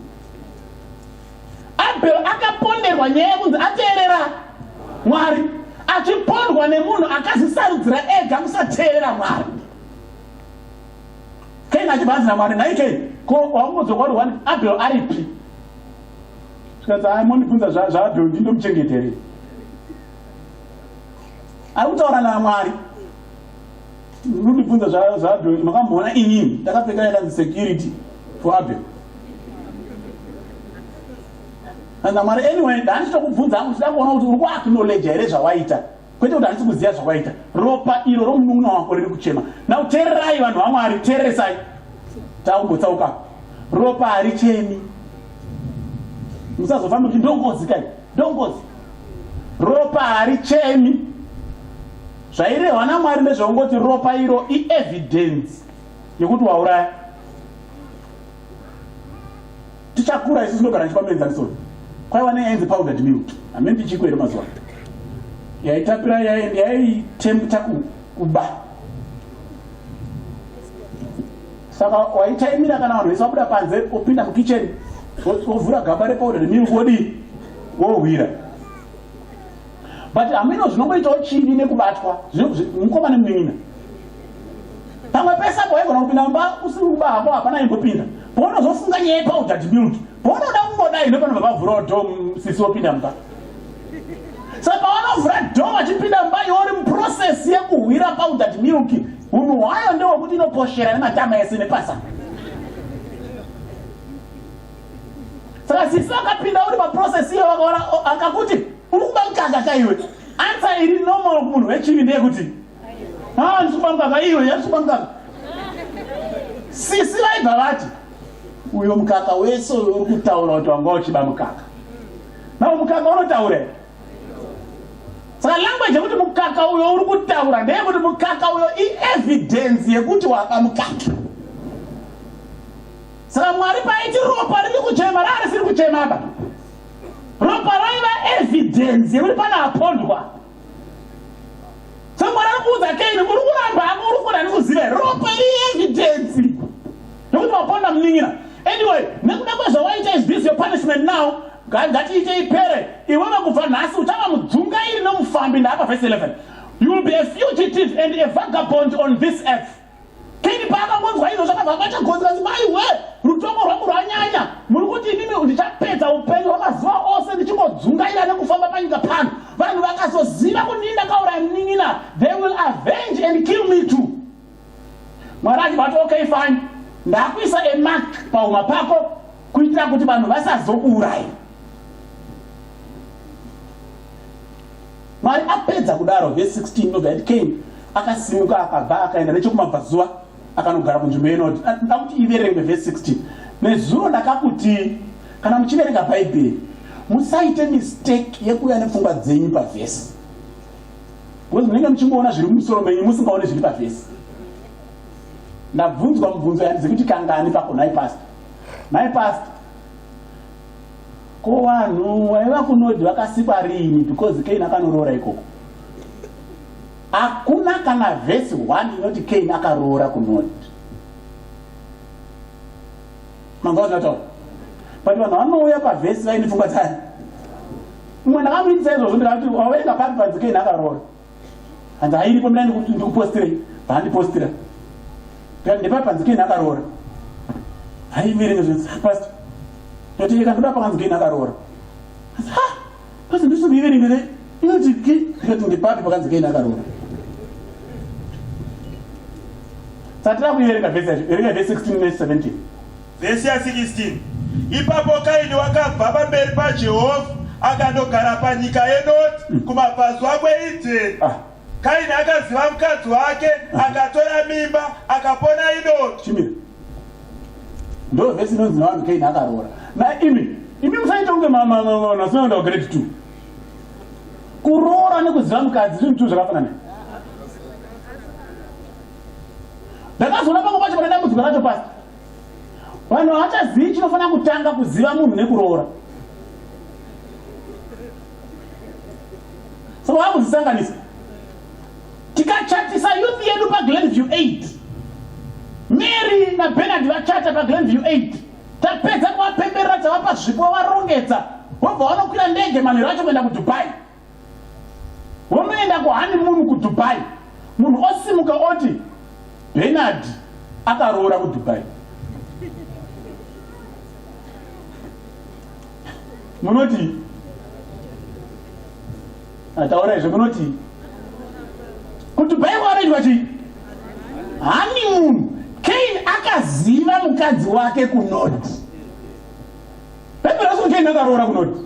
Abel akaponderwa nyaya yekunzi ateerera Mwari. Achipondwa nemunhu akazvisarudzira ega kusateerera Mwari. Cain achibvanzi naMwari, naye Cain, ko wakungodzwa kuti wani Abel aripi? Zvikati mondibvunza zvaAbel ndindomuchengetere. Ari kutaura naMwari. Ndibvunza zvaAbel, makamboona inini ndakapfeka yakanzi security for Abel. Mwari, anyway, ndanditokubvunza hangu ndida kuona kuti uri kuacknowledge here zvawaita, kwete kuti handisi kuziva zvawaita. Ropa iro romunun'una wako riri kuchema. Now teererai vanhu vaMwari, teereresai. Taumbotsauka. Ropa harichemi. Musazofamba kuti ndongozi kai, ndongozi. Ropa harichemi. Zvairehwa naMwari ndezvaungoti ropa iro i-evidence yekuti wauraya. Tichakura isusu ndogara ndichipamenzaniso. Kwaiva neyainzi powdered milk. Hamene ndichikwere mazuva. Yaitapira yaitempta kuba. Saka waitaimira kana vanhu vese vabuda panze opinda mukicheni, wovhura gaba repowdered milk wodii, wohwira. But hameno zvinongoitawo chivi nekubatwa, mukoma nemunin'ina. Pamwe pese apo waigona kupinda mumba usiri kuba hako hapana imbopinda. Paunozofunga nyaya yepowdered milk, paunoda kungodai ndopanobva pavhura dhoo sisi wopinda mumba. Saka pavanovhura dhoo vachipinda mumba iwo uri muprocess yekuhwira powdered milk, unhu hwayo ndewekuti inoposhera nematama ese nepasa. Saka sisi vakapinda uri paprocess iyo vakaona akakuti uri kuba mukaka kaiwe. Answer iri normal kumunhu wechivi ndeyekuti ndiri kuba mukaka iwe, yari kuba mukaka. Sisi vaibva vati uyo mukaka wese uri kutaura kuti wanga uchiba mukaka. Nawo mukaka unotaura. Saka language yekuti mukaka uyo uri kutaura ndeyekuti mukaka uyo i-evidence yekuti waba mukaka. Saka Mwari paiti ropa riri kuchema, risiri kuchema apa. Ropa raiva evidence yekuti pana apondwa. Saka Mwari arikuudza Cain, uri kuramba hako uri kuda ndikuzive ropa i-evidence yekuti waponda munin'ina. Anyway, nekuda kwezvawaita is this your punishment now? Ngatiite ipere. Iwewe kubva nhasi uchava mudzungairi nomufambi ndaapa verse 11. You will be a fugitive and a vagabond on this earth. Cain paakangonzwa izvo zvakabva vachagonza kuti maiwe rutongo rwangu rwanyanya. Muri kuti inini ndichapedza upenyu hwamazuva ose ndichingodzungaira nekufamba panyika pano. Vanhu vakazoziva kuti ndini ndakauraya munin'ina, they will avenge and kill me too. Mwari achibati okay fine, ndakuisa a mark pauma pako kuitira kuti vanhu vasazokuuraya. Mwari apedza kudaro verse 16 nobva kuti Cain akasimuka akabva akaenda nechokumabvazuva akanogara kunzvimbo yenoti. Ndakuti iverenge verse 16. Nezuro ndakakuti kana muchiverenga bhaibheri musaite mistake yekuuya nepfungwa dzenyu pavhesi, because munenge muchingoona zviri mumusoro menyu musingaone zviri pavhesi. Ndabvunzwa mubvunzo yandizi kuti kangani pako nai pastor, ko vanhu vaiva kunodhi vakasikwa rini because Cain akanoroora ikoko? Hakuna kana vhesi 1 inoti Cain akaroora kunodhi. Manga zvataura. But vanhu vanouya pavhesi vaine pfungwa dzani. Mumwe ndakamuitisa izvozvo ndikati waverenga pari panzi Cain akaroora. Hanzi hairipo mina ndikupostirei, vandipostira. Ndepa panzi Cain akaroora. Haiverenge zvese pastor. Ndotika ndoda pakanzi Cain akaroora. Basi ndiso biveringere inoti ndikati ngepapi pakanzi Kaini akaroora. Satira kuyerenga verse 16 ne 17. Verse 16. Ipapo Kaini wakabva pamberi paJehovha akandogara panyika yeNoti kumapazuva kweEdheni. Kaini akaziva mukadzi wake akatora mimba akapona iNoti. Chimira. Ndo verse inonzi navanhu Kaini akaroora. Na imi musaita kunge nasinoenda kugrade 2. Kuroora nekuziva mukadzi zvinhu tu zvakafanana. Ndakazoona pangu pacho pane dambudziko racho pasi. Vanhu havachazivi chinofanira kutanga kuziva munhu nekuroora. Saka vakuzisanganisa. Tikachatisa youth yedu paGlenview 8. Mary na Bernard vachata paGlenview 8. Tapedza kuvapemberera tavapa zvipo varongedza. Vobva vanokwira ndege manheru acho kuenda kuDubai. Vonoenda kuhoneymoon kuDubai. Munhu osimuka oti Bernard akaroora kuDubai. Munoti ataura izvo munoti kuDubai kwaanoitwa chii? Honeymoon. Kaini akaziva mukadzi wake kuNoti. Bhaibheri raso Kaini akaroora kuNoti.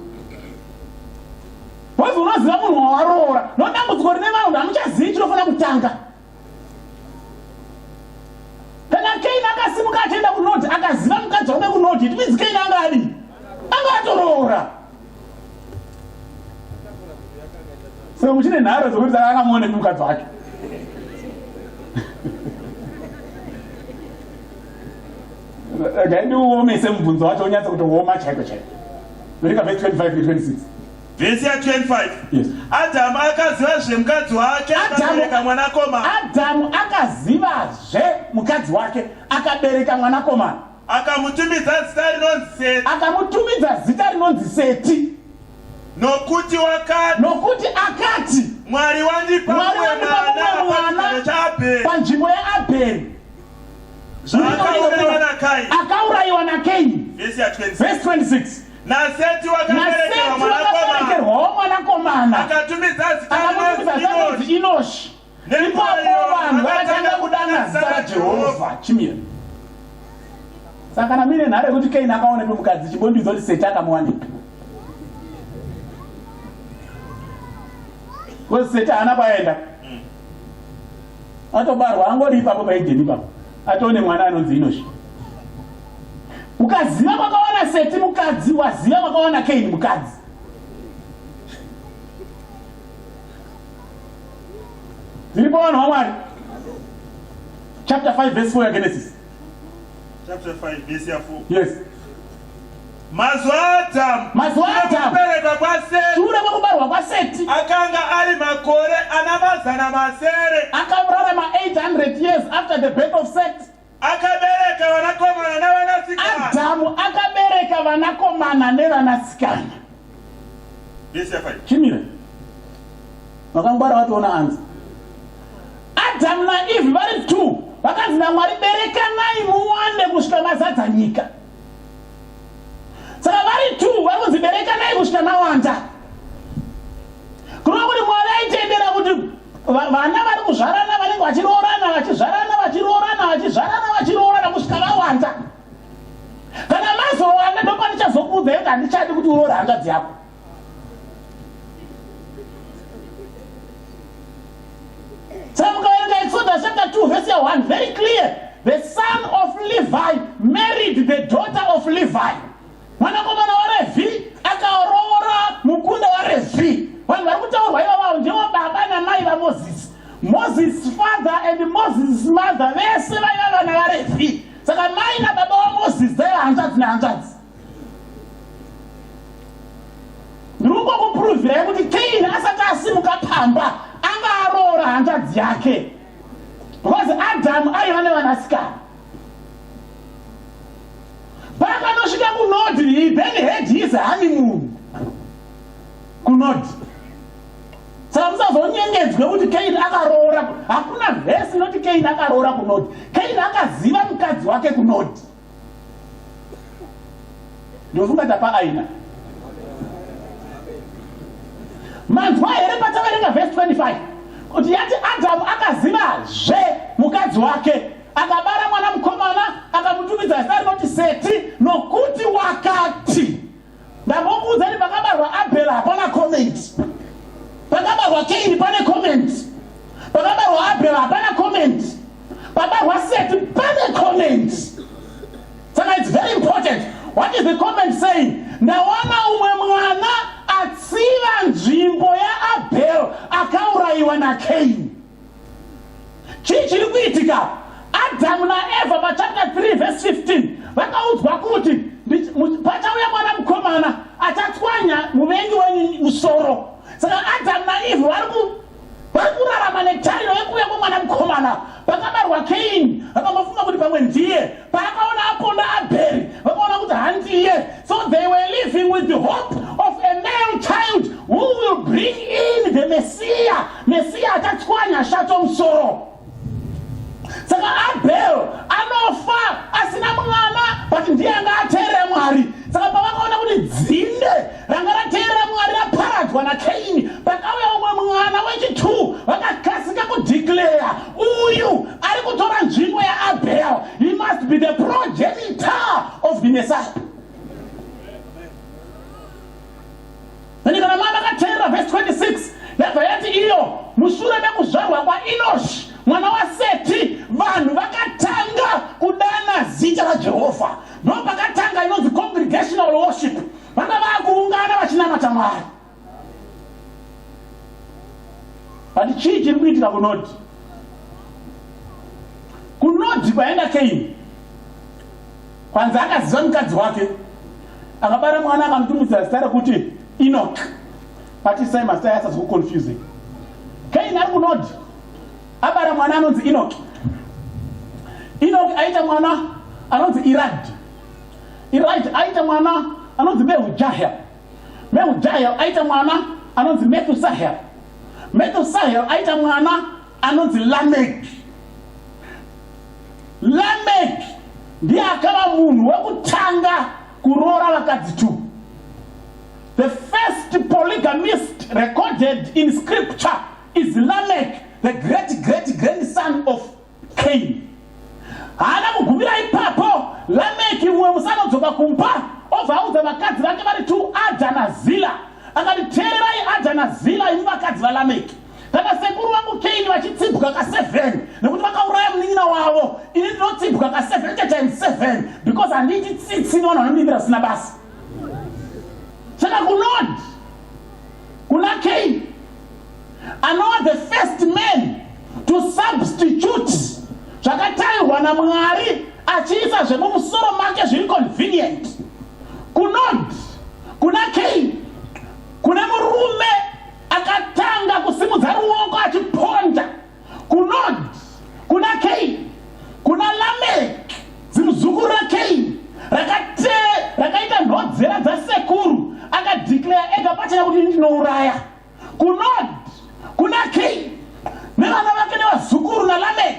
Wazi unoziva munhu waroora. Nodambudziko rine vanhu hamuchazivi chinofanira kutanga. Kana Kaini akasimuka achienda kuNoti akaziva mukadzi wake kuNoti, it means Kaini anga adii? Anga atoroora. Saka muchine nharo dzokuti akamuona mukadzi wake. Ndiuomese mubvunzo wacho unyatsa kuti uoma chaiko chaiko. Vereka verse 25 26. Verse 25. Yes. Adamu akaziva zvemukadzi wake akabereka mwanakomana. Adamu akaziva mukadzi wake akabereka mwanakomana. Akamutumidza zita rinonzi Seti. Akamutumidza zita rinonzi Seti. Nokuti akati Mwari wandipa mwana panzvimbo yaAbheri. Akaurayiwa naKaini. Verse 26. Naseti wakaberekerwawo mwanakomana. Akatumidza zita rinonzi Inoshi. Ipapo vanhu vakatanga kudana zita raJehovha. Chimira. Saka kana mine nhare yekuti Kaini akaonekwa mukadzi chimbondidzo kuti Seti akamuwanika. Kwezi Seti haana kwaenda. Atobarwa angori ipapo paEdheni ipapo. Atoone mwana anonzi Inoshi. Ukaziva kwakawana Seti mukadzi, waziva kwakawana Kaini mukadzi. Ziripo vanhu vaMwari. Chapter 5 verse 4 yaGenesis. Chapter 5 verse 4. Yes. Mazuva Adamu kuberekwa kwaSeti, shure kwekubarwa kwaSeti, akanga ari makore ana mazana masere. Akararama 800 years after the birth of Seth. Akabereka vanakomana navanasikana. Adamu akabereka vanakomana nevanasikana. Verse 5. Chimira. Vakangwara vatoona anzi. Adamu naEve vari 2 vakanzi naMwari berekanai muwande kusvika mazadza nyika. Saka vari 2 vari kuziberekanai kusvika mawanda. Kurova kuti Mwari aitendera kuti vana vari kuzvarana vanenge vachiroorana vachiroorana kusvika vawanda. Kana mazowanda ndopanichazokuudza kuti handichadi kuti uroore hanzvadzi yako. Saka mukaverenga Exodus chapter 2 verse 1 very clear. The son of Levi married the daughter of Levi. Mwanakomana waRevhi akaroora mukunda waRevhi. Vanhu vari kutaurwa ivavo ndivo baba namai vaMozisi. Moses' father and Moses' mother vese vaiva vana vaRevhi. Saka mai nababa vaMozisi dzaiva hanzvadzi nehanzvadzi. Ndiri kungokupuruvhirai kuti Kaini asati asimuka pamba anga aroora hanzvadzi yake. Because Adamu aiva nevanasikana. Pakanosvika kuNoti, he then had his honeymoon kuNoti. Saka musazonyengedzwe kuti Kaini akaroora. Hakuna vhesi inoti Kaini akaroora kuNoti. Kaini akaziva mukadzi wake kuNoti. Ndofunga tapa aina. manzwa here pataverenga verse 25 kuti yati Adamu akazivazve mukadzi wake akabara mwana mukomana akamutumidza zita rinoti Seti nokuti wakati. Ndamuudza kuti pakabarwa Abel hapana comment, pakabarwa Cain pane comment, pakabarwa Abel hapana comment, pakabarwa Seti pane comment. So it's very important. What is the comment saying? Ndawana umwe mwana atsiva nzvimbo yaAbel akaurayiwa naCain. Chii chiri kuitika? Adamu naEva pachapter 3 verse 15 vakaudzwa kuti pachauya mwana mukomana achatswanya muvengi wenyu musoro. Saka Adamu naEva vari kurarama netariro yekuuya kwemwana mukomana. Pakabarwa Cain vakafunga kuti pamwe ndiye, paakaona aponda Abel vakaona kuti handiye. So they were living with the hope of a male child who will bring in the Messiah. Messiah achatswanya shato musoro. Saka Abel anofa asina mwana but ndiye anga ateerera Mwari. Saka pavakaona kuti dzinde ranga rateerera Mwari raparadzwa naCain, pakauya umwe mwana wechi2 vakakasika kudeclare uyu ari kutora nzvimbo yaAbel. He must be the progenitor of the Messiah. Kana mwana akateerera verse 26 yabva yati iyo mushure mekuzvarwa kwaEnoshi mwana waSeti vanhu vakatanga kudana zita raJehovha. Ndopakatanga inonzi congregational worship. Vanga vakuungana vachinamata Mwari. But chii chiri kuitika kunodi? Kunodi kwaenda Cain kwanza akaziva mukadzi wake akabara mwana akamutumidza zita rekuti Enoch. Patisai mazita asazi kuconfusing. Cain ari kunodi abara mwana anonzi Enoch. Enoch aita mwana anonzi Irad. Irad aita mwana anonzi Mehujahel. Mehujahel aita mwana anonzi Methusahel. Methusahel aita mwana anonzi Lamek. Lamek ndiye akava munhu wekutanga kuroora vakadzi 2. The first polygamist recorded in scripture is Lamek, the great grandson of Cain. Haana kugumira ipapo. Lameki mumwe musanodzoka kumba obvaudza vakadzi vake vari 2 Ada naZila. Akati teererai Ada naZila imi vakadzi vaLameki. Kana sekuru wangu Cain vachitsibhuka ka7 nekuti vakauraya munin'ina wavo, ini ndinotsibhuka ka7 times 7 because handiti tsitsi nevanhu vanondimbira zvisina basa. Saka kunodi kuna Cain anova the first man to substitute zvakatarirwa naMwari achiisa zvemumusoro make zviri convenient. Kunodi kuna Cain kune murume akatanga kusimudza ruoko achiponda. Kunodi kuna Cain kuna Lamek zimuzukuru raCain rakaita nhodzera dzasekuru akadeclare ega pachena kuti ndinouraya. Kunodi kuna Cain nevana vake nevazukuru naLamek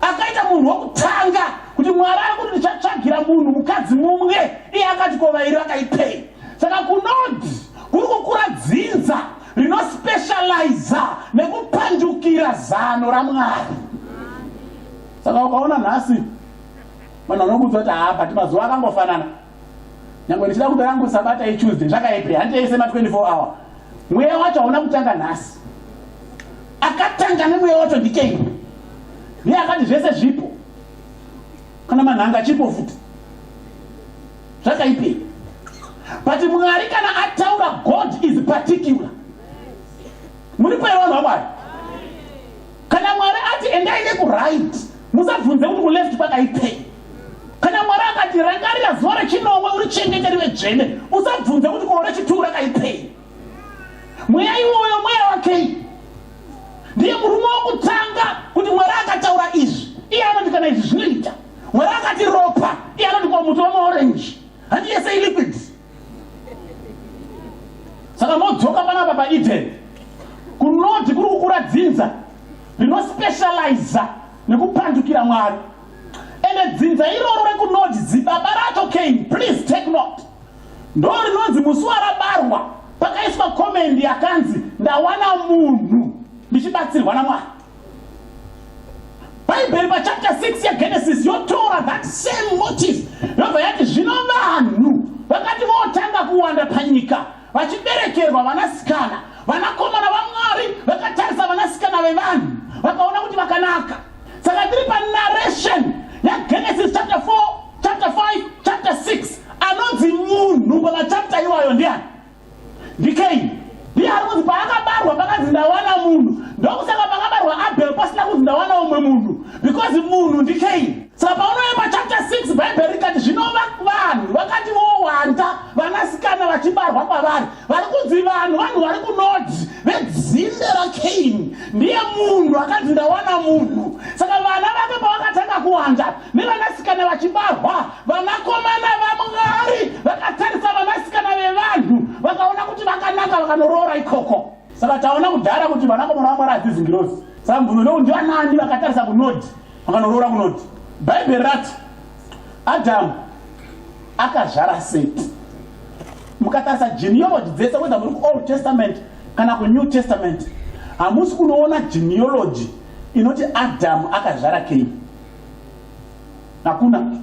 akaita munhu wokutanga kuti Mwari ari kuti ndichatsvagira munhu mukadzi mumwe, iye akati kovairi vakaipei. Saka kunodi kuri kukura dzinza rinospecializa nekupanjukira zano raMwari. Saka ukaona nhasi vanhu vanokuudza kuti hapa mazuva akangofanana, nyangwe ndichida kuda rangu sabata iTuesday zvakaipi handiise ma24 hour. Mweya wacho hauna kutanga nhasi, akatanga nemweya wacho ndiCain. Ndiye akati zvese zvipo kana manhanga chipo futi zvakaipi. But Mwari kana ataura God is particular. Muri kwere vanhu vaMwari. Kana Mwari ati endai nekuright musabvunze kuti kuleft kwakaipei. Kana Mwari akati rangarira zuva rechinomwe urichengeteriwe dzvene usabvunze kuti gore rechi2 rakaipei. Mweya iwoyo mweya waCain ndiye murume wokutanga kuti Mwari akataura izvi iye anoti kana izvi zvinoita. Mwari akati ropa iye anoti kwa muti wamaorenji handiyese iliquid. Saka modzoka panapa paEden kunoti kuri kukura dzinza rinospecializa nekupandukira Mwari. Ende dzinza iroro rekunoti zibaba racho Cain, please take note, ndo rinonzi musi warabarwa pakaiswa comment yakanzi ndawana munhu ndichibatsirwa naMwari. Bible chapter 6 yaGenesis yotora that same motive. Yobva yati zvino vanhu vakati votanga kuwanda panyika vachiberekerwa vanasikana, vanakomana vaMwari vakatarisa vanasikana vevanhu vakaona kuti vakanaka. Saka tiri panarration yaGenesis chapter 4, chapter 5, chapter 6 anonzi munhu pamachapter iwayo ndiani? Ndikaini. Ndiye ari kuti paakabarwa pakanzi ndawana munhu. Ndokusaka pakabarwa Abel pasina kuti ndawana umwe munhu, because munhu ndikaini. Saka paunoyemba chapter 6 Bible rikati zvinova vanhu vakati vowanda vanasikana vachibarwa kwavari. Vari kunzi vanhu vari kunodzi vedzinde raKaini. Ndiye munhu akanzi ndawana munhu. Saka vana vake pavakatanga kuwanda nevanasikana vachibarwa, vanakomana vaMwari vakatarisa vanasikana vevanhu vakaona kuti vakanaka vakanoroora ikoko. Saka taona kudhara kuti vanakomana vaMwari hadzizi ngirozi. Saka mvuno ndokuti ndivanani vakatarisa kunodhi vakanoroora kunodhi. Bible rati Adamu akazvara Seti. Mukatarisa genealogy dzese whether muri kuOld Testament kana kuNew Testament, hamusi kunoona genealogy inoti Adamu akazvara Cain. Hakuna.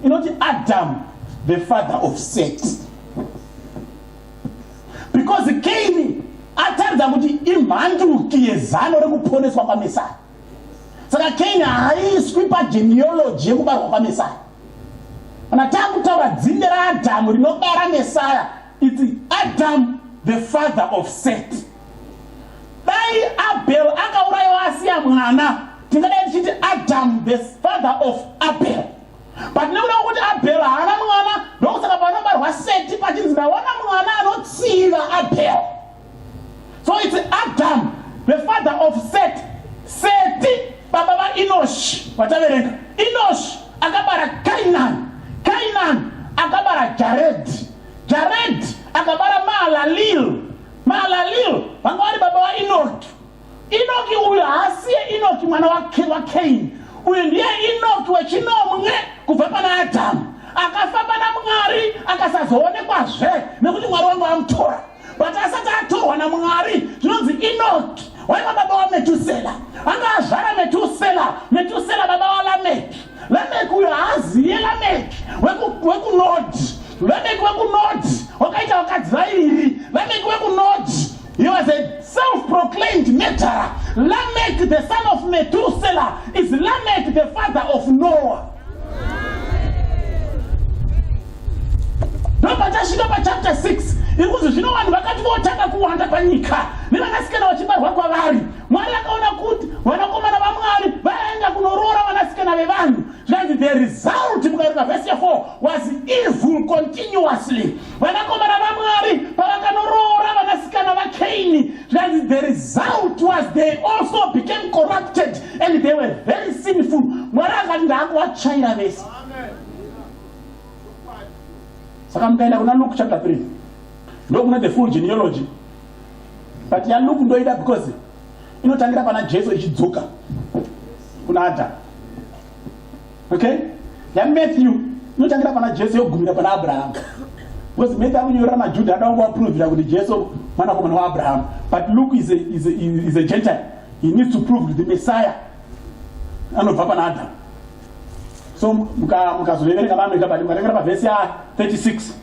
Inoti Adam the father of Seth. Because Cain ataridza kuti imhanduki yezano rekuponeswa kwaMesaya. Saka Cain haiswi pagenealogy yekubarwa kwaMesaya. Kana takutaura dzinde raAdhamu rinobara Mesaya, it's Adam the father of Seth. Dai Abel akaurayiwa asiya mwana, tingadai tichiti Adam the father of Abel. But nekuda kuti Abel haana mwana, ndokusaka panobarwa Seti pachinzi ndawana mwana anotsiva Abel. So it's Adam the father of Seth. Seti baba vaEnosh vataverenga. Enosh akabara Kainan. Kainan akabara Jared. Jared akabara Mahalalel. Mahalalel vanga vari baba vaEnoki. Enoki uyu haasiye Enoki mwana wa Cain. Uyu ndiye Enoki wechinomwe kubva pana Adamu. Akafa pana Mwari akasazoonekwa nekuti Mwari wangu amutora. But asati atorwa naMwari zvinonzi Enoki waiva baba vaMetusela. Anga azvara Metusela. Metusela baba vaLameki. Lameki uyu haaziye Lameki wekunodhi. Lameki wekunodhi wakaita vakadzi vairi. Lameki wekunodhi, he was a self-proclaimed Medzorera. Lamech, the son of Methuselah, is Lamech, the father of Noah. Nopachasvika pachapter 6 ikuzi zvino vanhu vakati votanga kuwanda panyika nevanasikana vachibarwa kwavari. Mwari akaona kuti vanakomana vaMwari vaenda kunoroora vanasikana vevanhu. Zvanzi the result mukaverenga verse 4 was evil continuously. Vanakomana vaMwari pavakanorora vanasikana vaKaini, zvanzi the result was they also became corrupted and they were very sinful. Mwari akati ndaakuvatsvaira vese. Saka mukaenda kuna Luke chapter 3 ndokuna the full genealogy, but ya Luke ndoida because inotangira pana Jesu ichidzoka kuna Adam. Okay, ya Matthew inotangira pana Jesu yogumira pana Abraham, because Matthew akunyora maJudha adangoprovira kuti Jesu mwanakomana waAbraham, but Luke is a Gentile. He needs to prove the Messiah anobva pana Adam. So mukazoverenga vanoita but mukarekera pavhesi ya 36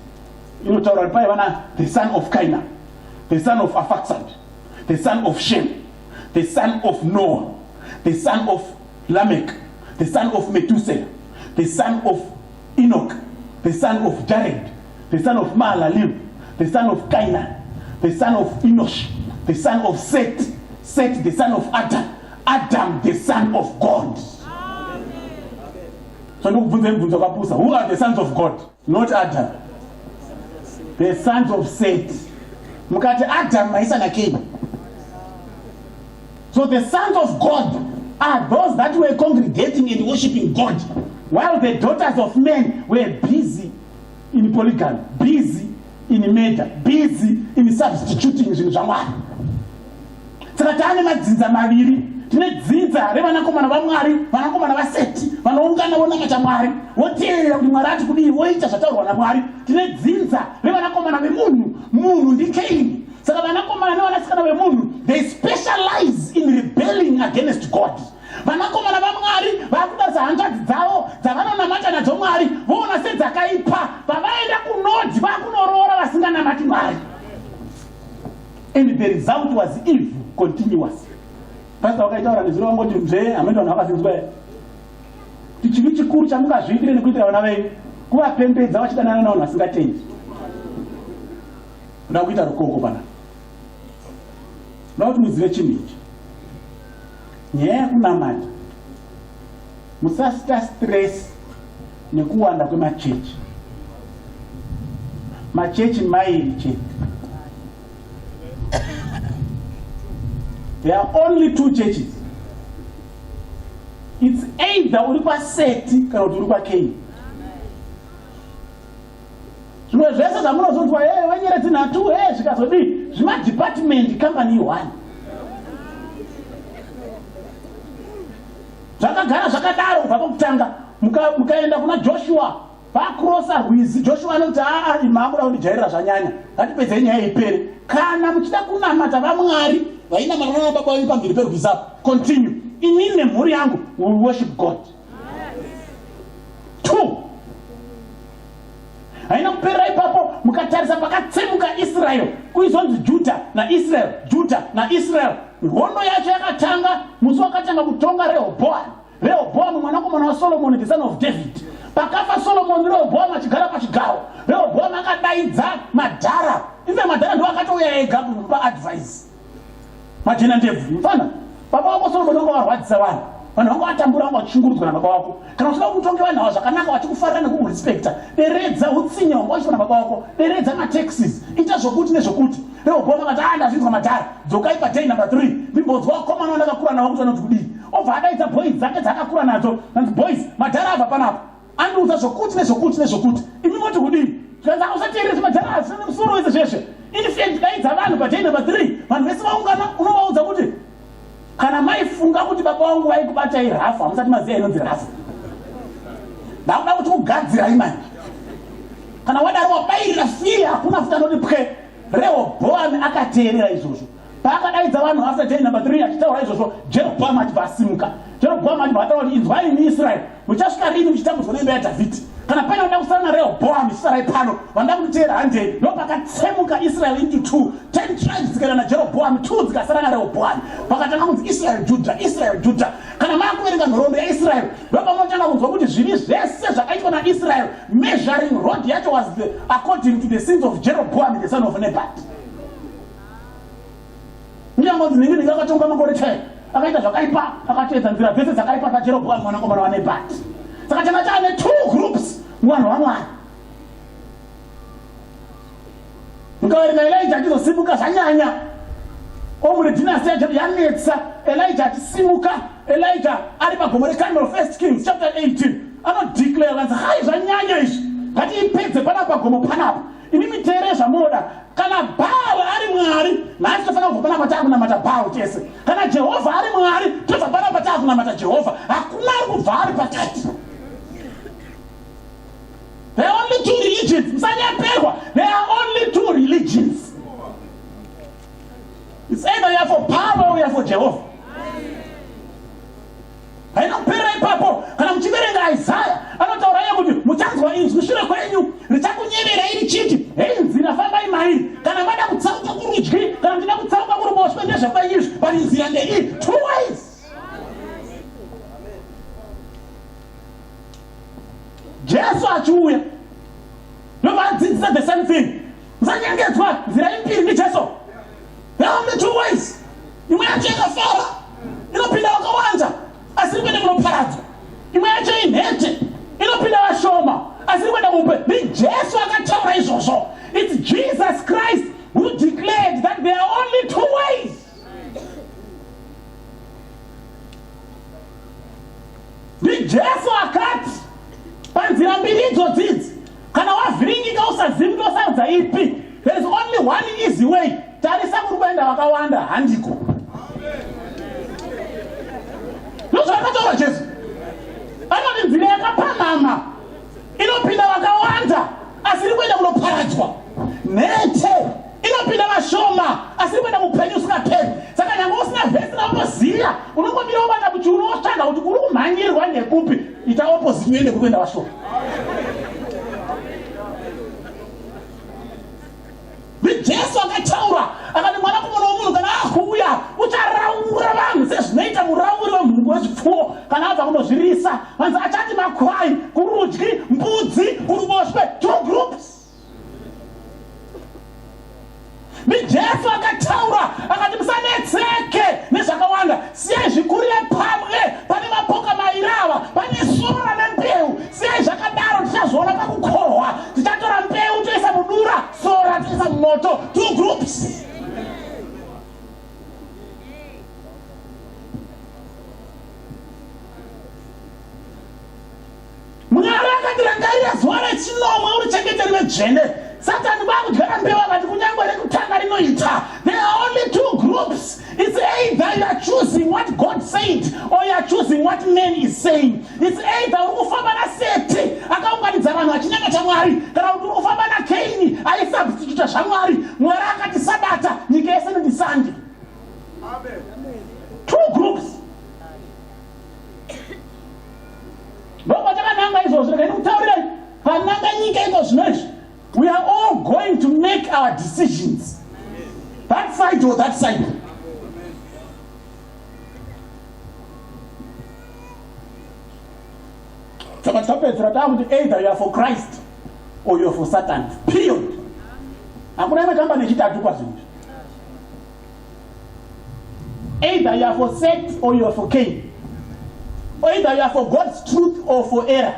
inotaura kuti paivana the son of Cain, the son of Arphaxad, the son of Shem, the son of Noah, the son of Lamech, the son of Methuselah, the son of Enoch, the son of Jared, the son of Mahalalel, the son of Cainan, the son of Enosh, the son of Seth, Seth the son of Adam, Adam the son of God. So who are the sons of God? Not Adam. The sons of Seth. Mukati Adam maisa na Cain. So the sons of God are those that were congregating and worshiping God, while the daughters of men were busy in polygamy, busy in murder, busy in substituting zvinhu zvaMwari. Saka taane madzinza maviri. tine dzidza revanakomana vaMwari, vanakomana vaSeti, vanoungana vonamata Mwari, voteerera kuti Mwari ati kudii, voita zvataurwa naMwari. Tine dzidza revanakomana vemunhu, munhu ndikeini. Saka vanakomana nevanasikana vemunhu, they specialize in rebelling against God. Vanakomana vaMwari vakuda hanzvadzi dzavo dzavanonamata nadzo Mwari, voona sedzakaipa, pavaenda kunodzi vakunorora vasinganamati Mwari. And the result was evil continuous. Pastor wakaitaura nezuro wangoti mzee amenda vanhu vakazinzwa kuti chivi chikuru chamungazviitire nekuitira vana venyu kuvapembedza vachidanana navanhu vasingatendi. Ndoda kuita rukoko pana. Ndoda kuti muzive chinhu ichi. Nyaya yakunamata musasita stress nekuwanda kwemachechi. Machechi mairi chete. There are only two churches. It's either uri paSeti kana kuti uri paKeini. Zvimwe zvese zvamunozonzwa wenyeredzi nhatu zvikazodii zvimadepartment company one. Zvakagara zvakadaro kubva pakutanga mukaenda kuna Joshua vakrosa rwizi. Joshua anoti imabuda kundijairira zvanyanya, ngatipedzei nyaya ipere. Kana muchida kunamata vaMwari vainamata nababa venyu pamberi perwizi apo, continue. Inini nemhuri yangu we will worship God. Two, haina kuperera ipapo mukatarisa pakatsemuka Israel kuizonzi Juda naIsrael, Juda naIsrael. Hondo yacho yakatanga musi wakatanga kutonga Rehoboam mwanakomana waSolomoni, the son of David. Pakafa Solomon, Rehoboam achigara pachigaro. Rehoboam akadaidza Madhara. Ife Madhara ndo akatouya ega kumupa advice. Majena ndebvu mfana baba wako Solomon wanga warwadzisa vanhu vanga vatambura vanga vachishungurudzwa nababa wako. Kana uchida kutonge vanhu ava zvakanaka vachikufarira nekukurespecta, deredza utsinya wanga wachiona baba wako, deredza mataxes, ita zvokuti nezvokuti. Rehoboam akati ndazvinzwa Madhara, dzokai paday number 3 ndimbodzwa vakomana vandakakura navo kuti vanoti kudii. Obva adaidza boys dzake dzakakura nadzo, nanzi boys Madhara abva panapo andiudza zvokuti nezvokuti. Imi moti kudii? Zvanzi usateerera Madhara asina musoro wese zveshe. Inifendi kaidza vanhu paday number 3, vanhu vese vaungana unovaudza kuti kana maifunga kuti baba vangu vaikubatai rafu, hamusati maziva inonzi rafu. Ndakuda kuti kugadzirai manje. Kana wadaro wabairira fiya hakuna futa noti pwe. Rehoboam akateerera izvozvo. Paakadaidza vanhu after day number 3 achitaura izvozvo, Jeroboam achibva asimuka. Jeroboam achibva ataura kuti inzwai imi Israel, muchasvika rini muchitambudzwa neimba yaDhavhidhi? Kana paine unoda kusara naRehoboam isarai pano, vanoda kutiteera 100. Ndopakatsemuka Israel into 2. 10 tribes dzikaenda naJeroboam, 2 dzikasara naRehoboam. Pakatanga kunzi Israel Judah. Kana maakuverenga nhoroondo yaIsrael, ndopamunotanga kunzwa kuti zvivi zvese zvakaitwa naIsrael, measuring rod yacho was according to the sins of Jeroboam the son of Nebat. Nyangodzi ningi akatonga makore 10 akaita zvakaipa, akateedza nzira dzese dzakaipa paJeroboam mwanakomana waNebat. Saka changa chaane 2 groups muvanhu vaMwari. Mukaverenga Elijah achizosimuka zvanyanya, omuri dynasty yanetsa, Elijah achisimuka, Elijah ari pagomo reKarmel, 1 Kings chapter 18 anodeclare kanzi hai zvanyanya izvi ngatiipedze panapa pagomo panapa. Ini miteere zvamunoda. Kana Baal ari Mwari, nhasi tofanira kubva panapa taakunamata Baal tese. Kana Jehovha ari Mwari, tobva panapa taakunamata Jehovha. Hakuna ari kubva ari pakati. There are only 2 religions. Musanyaperwa. There are only 2 religions. It's either you are for Baal or you are for Jehovah. Haina kuperera ipapo. Kana muchiverenga Isaiah anotaura kuti muchanzwa inzwi shure kwenyu richakunyerera iri chiti, hei nzira fambai mairi. Kana mada kutsauka kurudyi kana muchida kutsauka kuruboshwe ndezvekwaizvi, but nzira ndeiyi, 2 ways. Jesu achiuya ndovadzidzisa the same thing. Musanyengedzwa, nzira impiri ndiJesu. There are only 2 ways. Imwe yacho yakafara inopinda vakawanda asi iri kuenda munoparadzwa. Imwe yacho inhete inopinda vashoma asi iri kuenda mupe. NdiJesu akataura izvozvo. It's Jesus Christ who declared that there are only 2 ways. NdiJesu akati panzira mbiri idzodzidzi kana wavhiringika usazivi kuti wasaudza ipi, there is only one easy way. Tarisa kuri kuenda vakawanda handiko. Nozvakataura Jesu. Anoti nzira yakapamhama inopinda vakawanda asi iri kuenda kunoparadzwa. Nete inopinda vashoma asi iri kuenda mupenyu usingaperi. Saka nyange usina vhesi raunoziya unongomira ubata kuti unotsvaga kuti kuri kumhanyirwa ndekupi. Ita opposite uende kuenda vashoma. Jesu akataura akati mwanakomana womunhu kana akuuya ucharaura vanhu sezvinoita murauri wemhungu wezvipfuwo kana abva kunozvirisa. Vanzi achati makwai kurudyi, mbudzi kuruboshwe, 2 groups. Jesu akataura akati musanetseke nezvakawanda, siyai zvikurire pamwe. Pane mapoka mairava, pane sora nembeu. Siyai zvakadaro, tichazviona pakukohwa. Tichatora mbeu toisa mudura, sora toisa mumoto, 2 groups. Mwari akati rangarira zuva rechinomwe uri chengeteri vedzvene. Satani vakudyara mbeu akati kunyangwe rekutanga rinoita. There are only 2 groups. It's either you are choosing what God said or you are choosing what man is saying. It's either uri kufamba naSeti akaunganidza vanhu vachinyengetera Mwari kana kuti uri kufamba naKaini aisubstituta zvaMwari. Mwari akati Sabata nyika yese ndisanje. Amen. 2 groups. Ndopachakananga izvozvo rega ndikutaurirai pananga nyika iko zvinoizvi. We are all going to make our decisions. That side or that side. Saka tapedzera takuti either you are for Christ or you are for Satan. Period. Hakuna inotamba nechitatu pazvinhu. Either you are for Seth or you are for Cain. Either you are for God's truth or for error.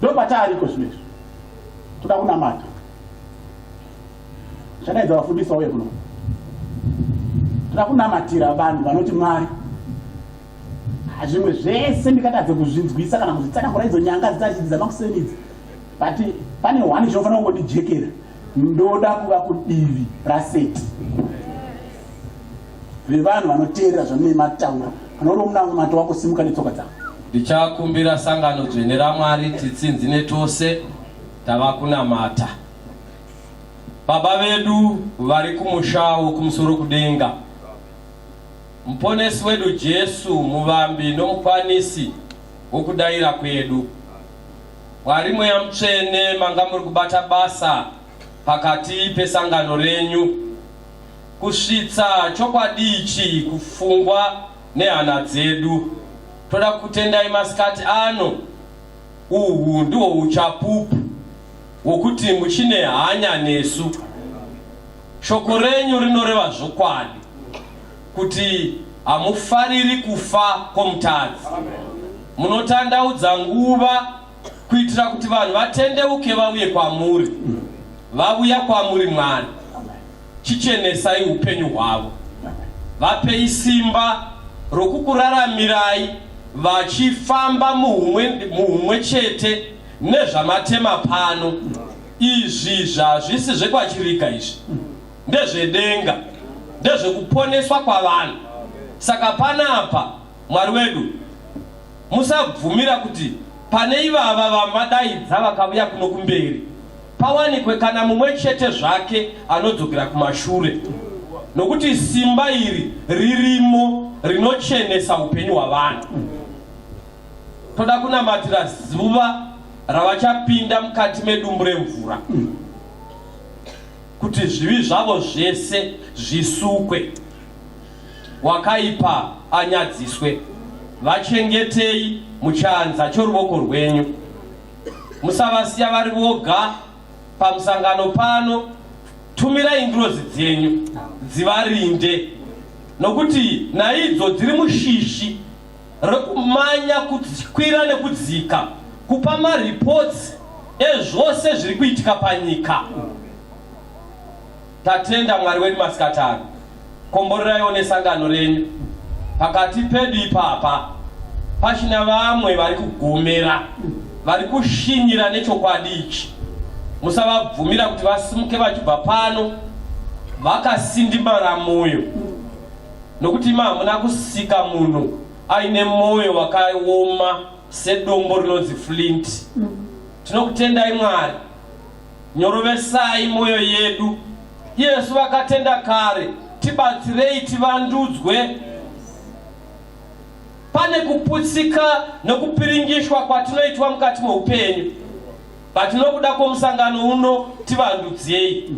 Ndopataariko zvinezvi. Toda kunamata. Chadaidza vafundisi vauye kuno. Toda kunamatira vanhu vanoti Mwari. Zvimwe zvese ndikatadze kuzvinzwisa kana kuzvitsanangura idzo nyanga dzitachidzidza makusenidza. But pane one zvinofanira kungondijekera. Ndoda kuva kudivi raSeti. Vevanhu vanoteerera zvamunenge mataura. Vanoro munamato wako simuka netsoka dzako. Ndichakumbira sangano dzvene raMwari titsinzine tose tava kunamata. Baba vedu vari kumusha wokumusoro kudenga. Muponesi wedu Jesu muvambi nomukwanisi wokudayira kwedu. Mwari mweya mutsvene manga muri kubata basa pakati pesangano renyu kusvitsa chokwadi ichi kufungwa nehana dzedu. Toda kutendai masikati ano uhu ndiwo uchapupu wokuti muchine hanya nesu. Shoko renyu rinoreva zvokwadi kuti hamufariri kufa kwomutadzi. Munotandaudza nguva kuitira kuti vanhu vatendeuke vauye kwamuri. Vauya kwamuri Mwari. Chichenesai upenyu hwavo. Vapei simba rokukuraramirai vachifamba muhumwe chete nezvamatema pano. Izvi zvazvisi zvekwachirika izvi. Ndezvedenga. Ndezvekuponeswa kwavanhu. Saka panapa Mwari wedu musabvumira kuti pane ivava vamadaidza vakauya kuno kumberi pawanikwe kana mumwe chete zvake anodzokera kumashure. Nokuti simba iri ririmo rinochenesa upenyu hwavanhu. Toda kunamatira zuva ravachapinda mukati medumbu remvura kuti zvivi zvavo zvese zvisukwe, wakaipa anyadziswe. Vachengetei muchanza choruoko rwenyu. Musavasiya vari voga pamusangano pano. Tumirai ngirozi dzenyu dzivarinde, nokuti naidzo dziri mushishi rekumanya kukwira nekudzika kupa maripotsi ezvose zviri kuitika panyika. Tatenda Mwari wedu masikati ano. Komboreraiwo nesangano renyu. Pakati pedu ipapa pachina vamwe vari kugomera, vari kushinyira nechokwadi ichi. Musavabvumira kuti vasimuke vachibva pano vakasindimara moyo, nokuti hamuna kusika munhu aine moyo wakaoma sedombo rinonzi Flint. Tinokutendai Mwari, nyorovesai moyo yedu. Yesu vakatenda kare, tibatsirei tivandudzwe. Pane kuputsika nokupiringishwa kwatinoitwa mukati muupenyu. Patinokuda kwomusangano uno tivandudzei.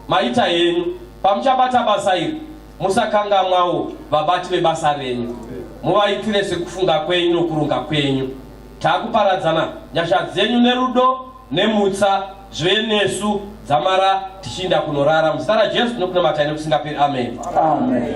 Maita yenyu pamuchabata basa iri, musakangamwawo vabati vebasa renyu. Muvaitire sekufunga kwenyu nokurunga kwenyu. Takuparadzana nyasha dzenyu nerudo nemutsa zvive nesu dzamara tichinda kunorara. Muzita raJesu tinokunamatai nekusingaperi. Amen. Amen.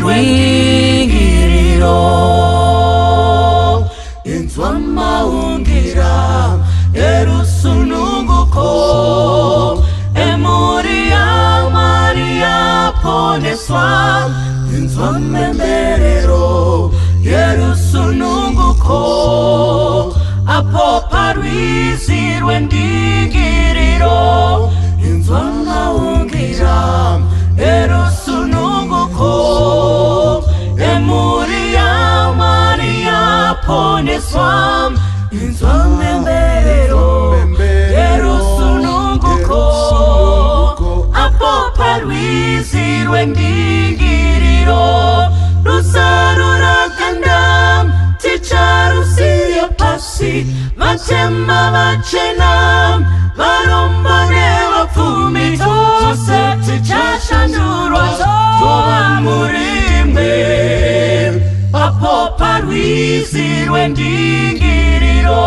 rwendingiriro inzwa maungira erusununguko emuria maria poneswa inzwa memberero yerusununguko apo parwizi rwendingiriro inzwa maungira erusununguko emuria maria poneswa inzwa memberero yerusununguko apo parwizi rwendingiriro rusarura kandam ticharusiya pasi vatema vachena varombane vapfumi tose tichashandurwa tova murimwe apo parwizi rwendingiriro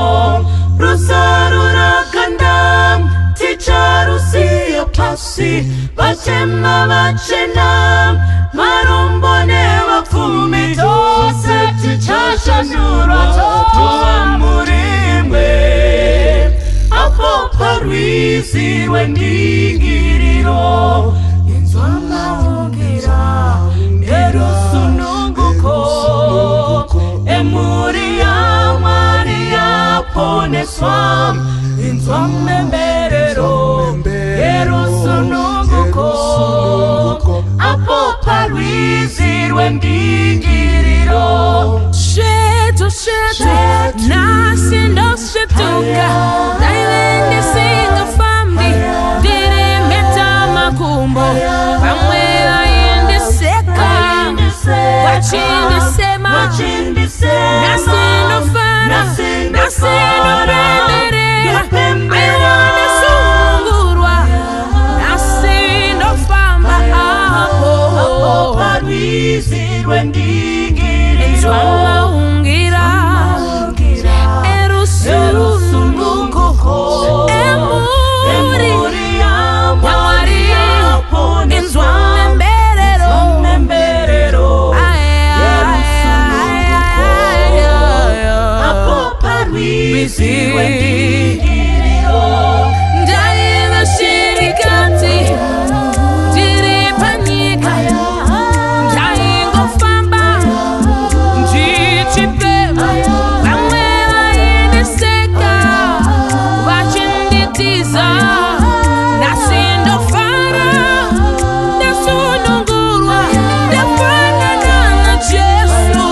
rusarura kandam ticharusiya pasi vatema vachena varombane vapfumi tose tichashandurwa tova murimwe apo parwizi rwendingiriro inzwa maungira erusununguko emuria maria poneswa inzwa memberero erusununguko apo parwizi rwendingiriro Shetu, nasindo shetuka Dailende singa fambi Diri meta makumbo Pamwela yende seka Wachindi sema Nasindo fara Nasindo pemberera Ayone sungurwa Nasindo famba Apo parwizi rwendingiriro Maungira erusununguko emuria maria inzwa memberero apo parwizi rwendingiriro ndaina shirikati diripanyika ndaingofamba ndichipema vamwela yeneseka vachinditiza nasindofara ndasunungurwa ndafanana na Jesu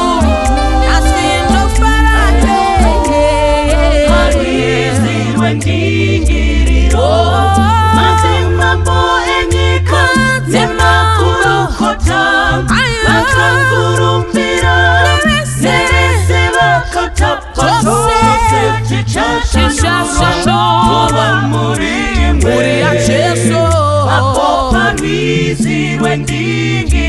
nasindofara parwizi rwendingiriro mazimambo enyika nemakurukota vakangurumbira nerese vakatapa tose tichashandurwa murimwe Jesu apo parwizi rwendingiriro